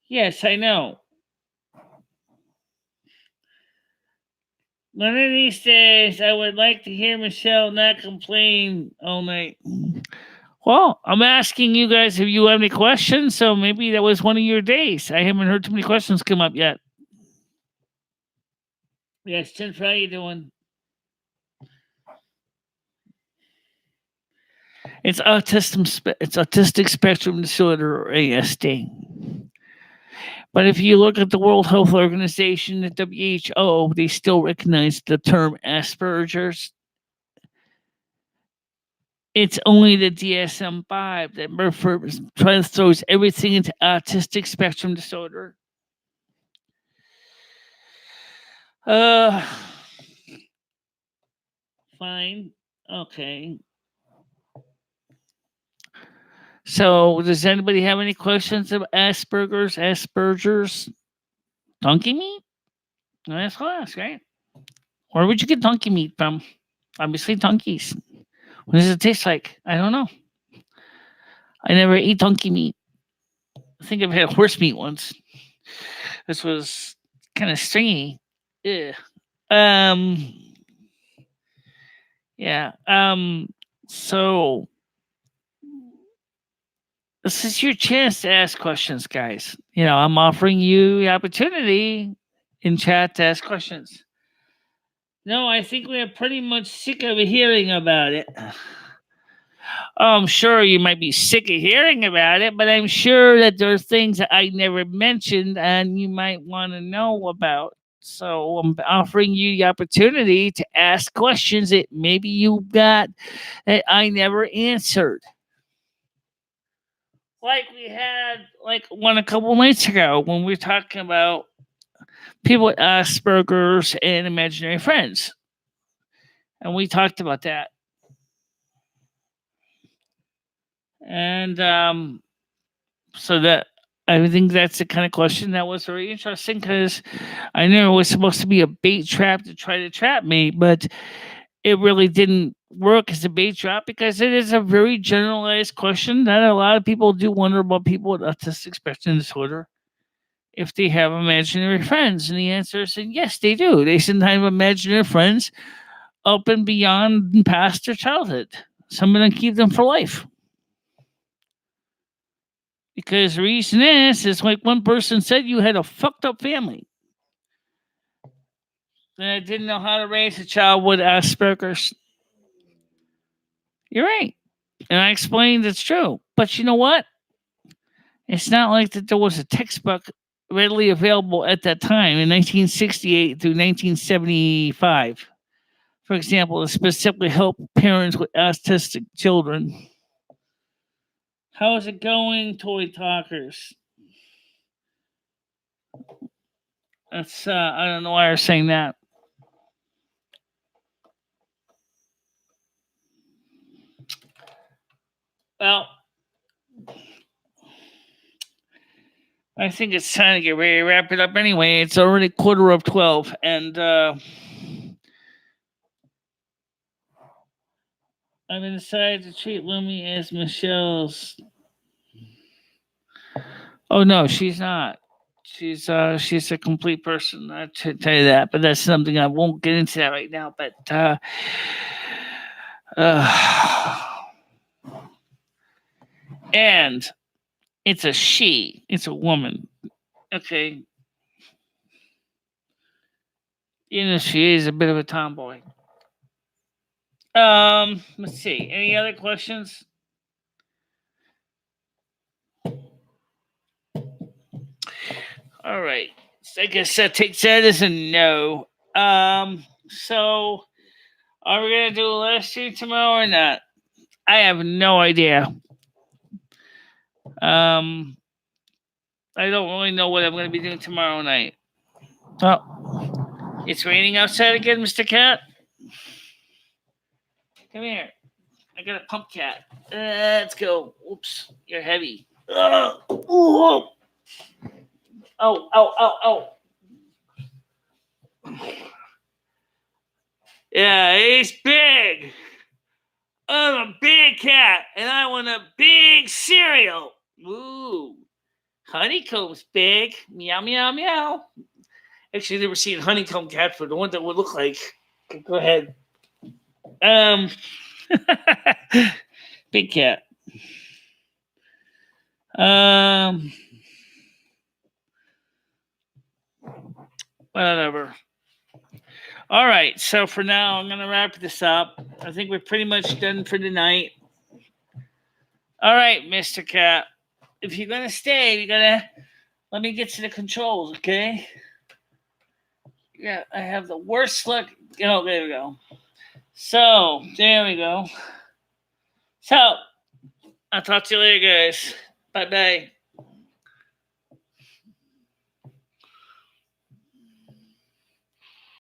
Yes, I know. One of these days, I would like to hear Michele not complain all night. Well, I'm asking you guys if you have any questions, so maybe that was one of your days. I haven't heard too many questions come up yet. Yes, Tim, how you doing? It's autistic spectrum disorder, or ASD. But if you look at the World Health Organization, the WHO, they still recognize the term Asperger's. It's only the DSM-5 that throws everything into autistic spectrum disorder. Fine. Okay. So, does anybody have any questions about Asperger's? Donkey meat? That's class, right? Where would you get donkey meat from? Obviously, donkeys. What does it taste like? I don't know. I never ate donkey meat. I think I've had horse meat once. This was kind of stringy. Ugh. Yeah. So this is your chance to ask questions, guys. You know, I'm offering you the opportunity in chat to ask questions. No, I think we're pretty much sick of hearing about it. I'm sure you might be sick of hearing about it, but I'm sure that there are things that I never mentioned and you might want to know about. So I'm offering you the opportunity to ask questions that maybe you got that I never answered. Like we had one a couple nights ago when we were talking about people with Asperger's and imaginary friends. And we talked about that. And so that I think that's the kind of question that was very interesting, because I knew it was supposed to be a bait trap to try to trap me, but it really didn't work as a bait trap, because it is a very generalized question that a lot of people do wonder about people with autistic spectrum disorder, if they have imaginary friends. And the answer is yes, they do. They sometimes have imaginary friends up and beyond and past their childhood. Some of them keep them for life. Because the reason is like one person said, you had a fucked up family. and I didn't know how to raise a child with Asperger's. You're right. And I explained it's true. But you know what? It's not like that there was a textbook readily available at that time in 1968 through 1975. For example, to specifically help parents with autistic children. How is it going, Toy Talkers? That's I don't know why you're saying that. Well, I think it's time to get ready to wrap it up anyway. It's already 11:15, and I've decided to treat Lumi as Michelle's. Oh no, she's not. She's a complete person. I should tell you that, but that's something I won't get into that right now. But and it's a she. It's a woman. Okay. You know, she is a bit of a tomboy. Let's see. Any other questions? All right. So I guess that takes that as a no. So are we gonna do a live stream tomorrow or not? I have no idea. I don't really know what I'm gonna be doing tomorrow night. Oh, it's raining outside again, Mr. Cat. Come here. I got a pump cat. Let's go. Oops, you're heavy. Ooh. Oh. Yeah, he's big. I'm a big cat, and I want a big cereal. Ooh. Honeycomb's big. Meow, meow, meow. Actually, I've never seen honeycomb cat food. I wonder what it would look like. Go ahead. Big cat. Whatever. All right. So for now, I'm gonna wrap this up. I think we're pretty much done for tonight. All right, Mr. Cat. If you're gonna stay, you gotta let me get to the controls, okay? Yeah, I have the worst luck. Oh, there we go. So there we go. So I'll talk to you later, guys. Bye-bye.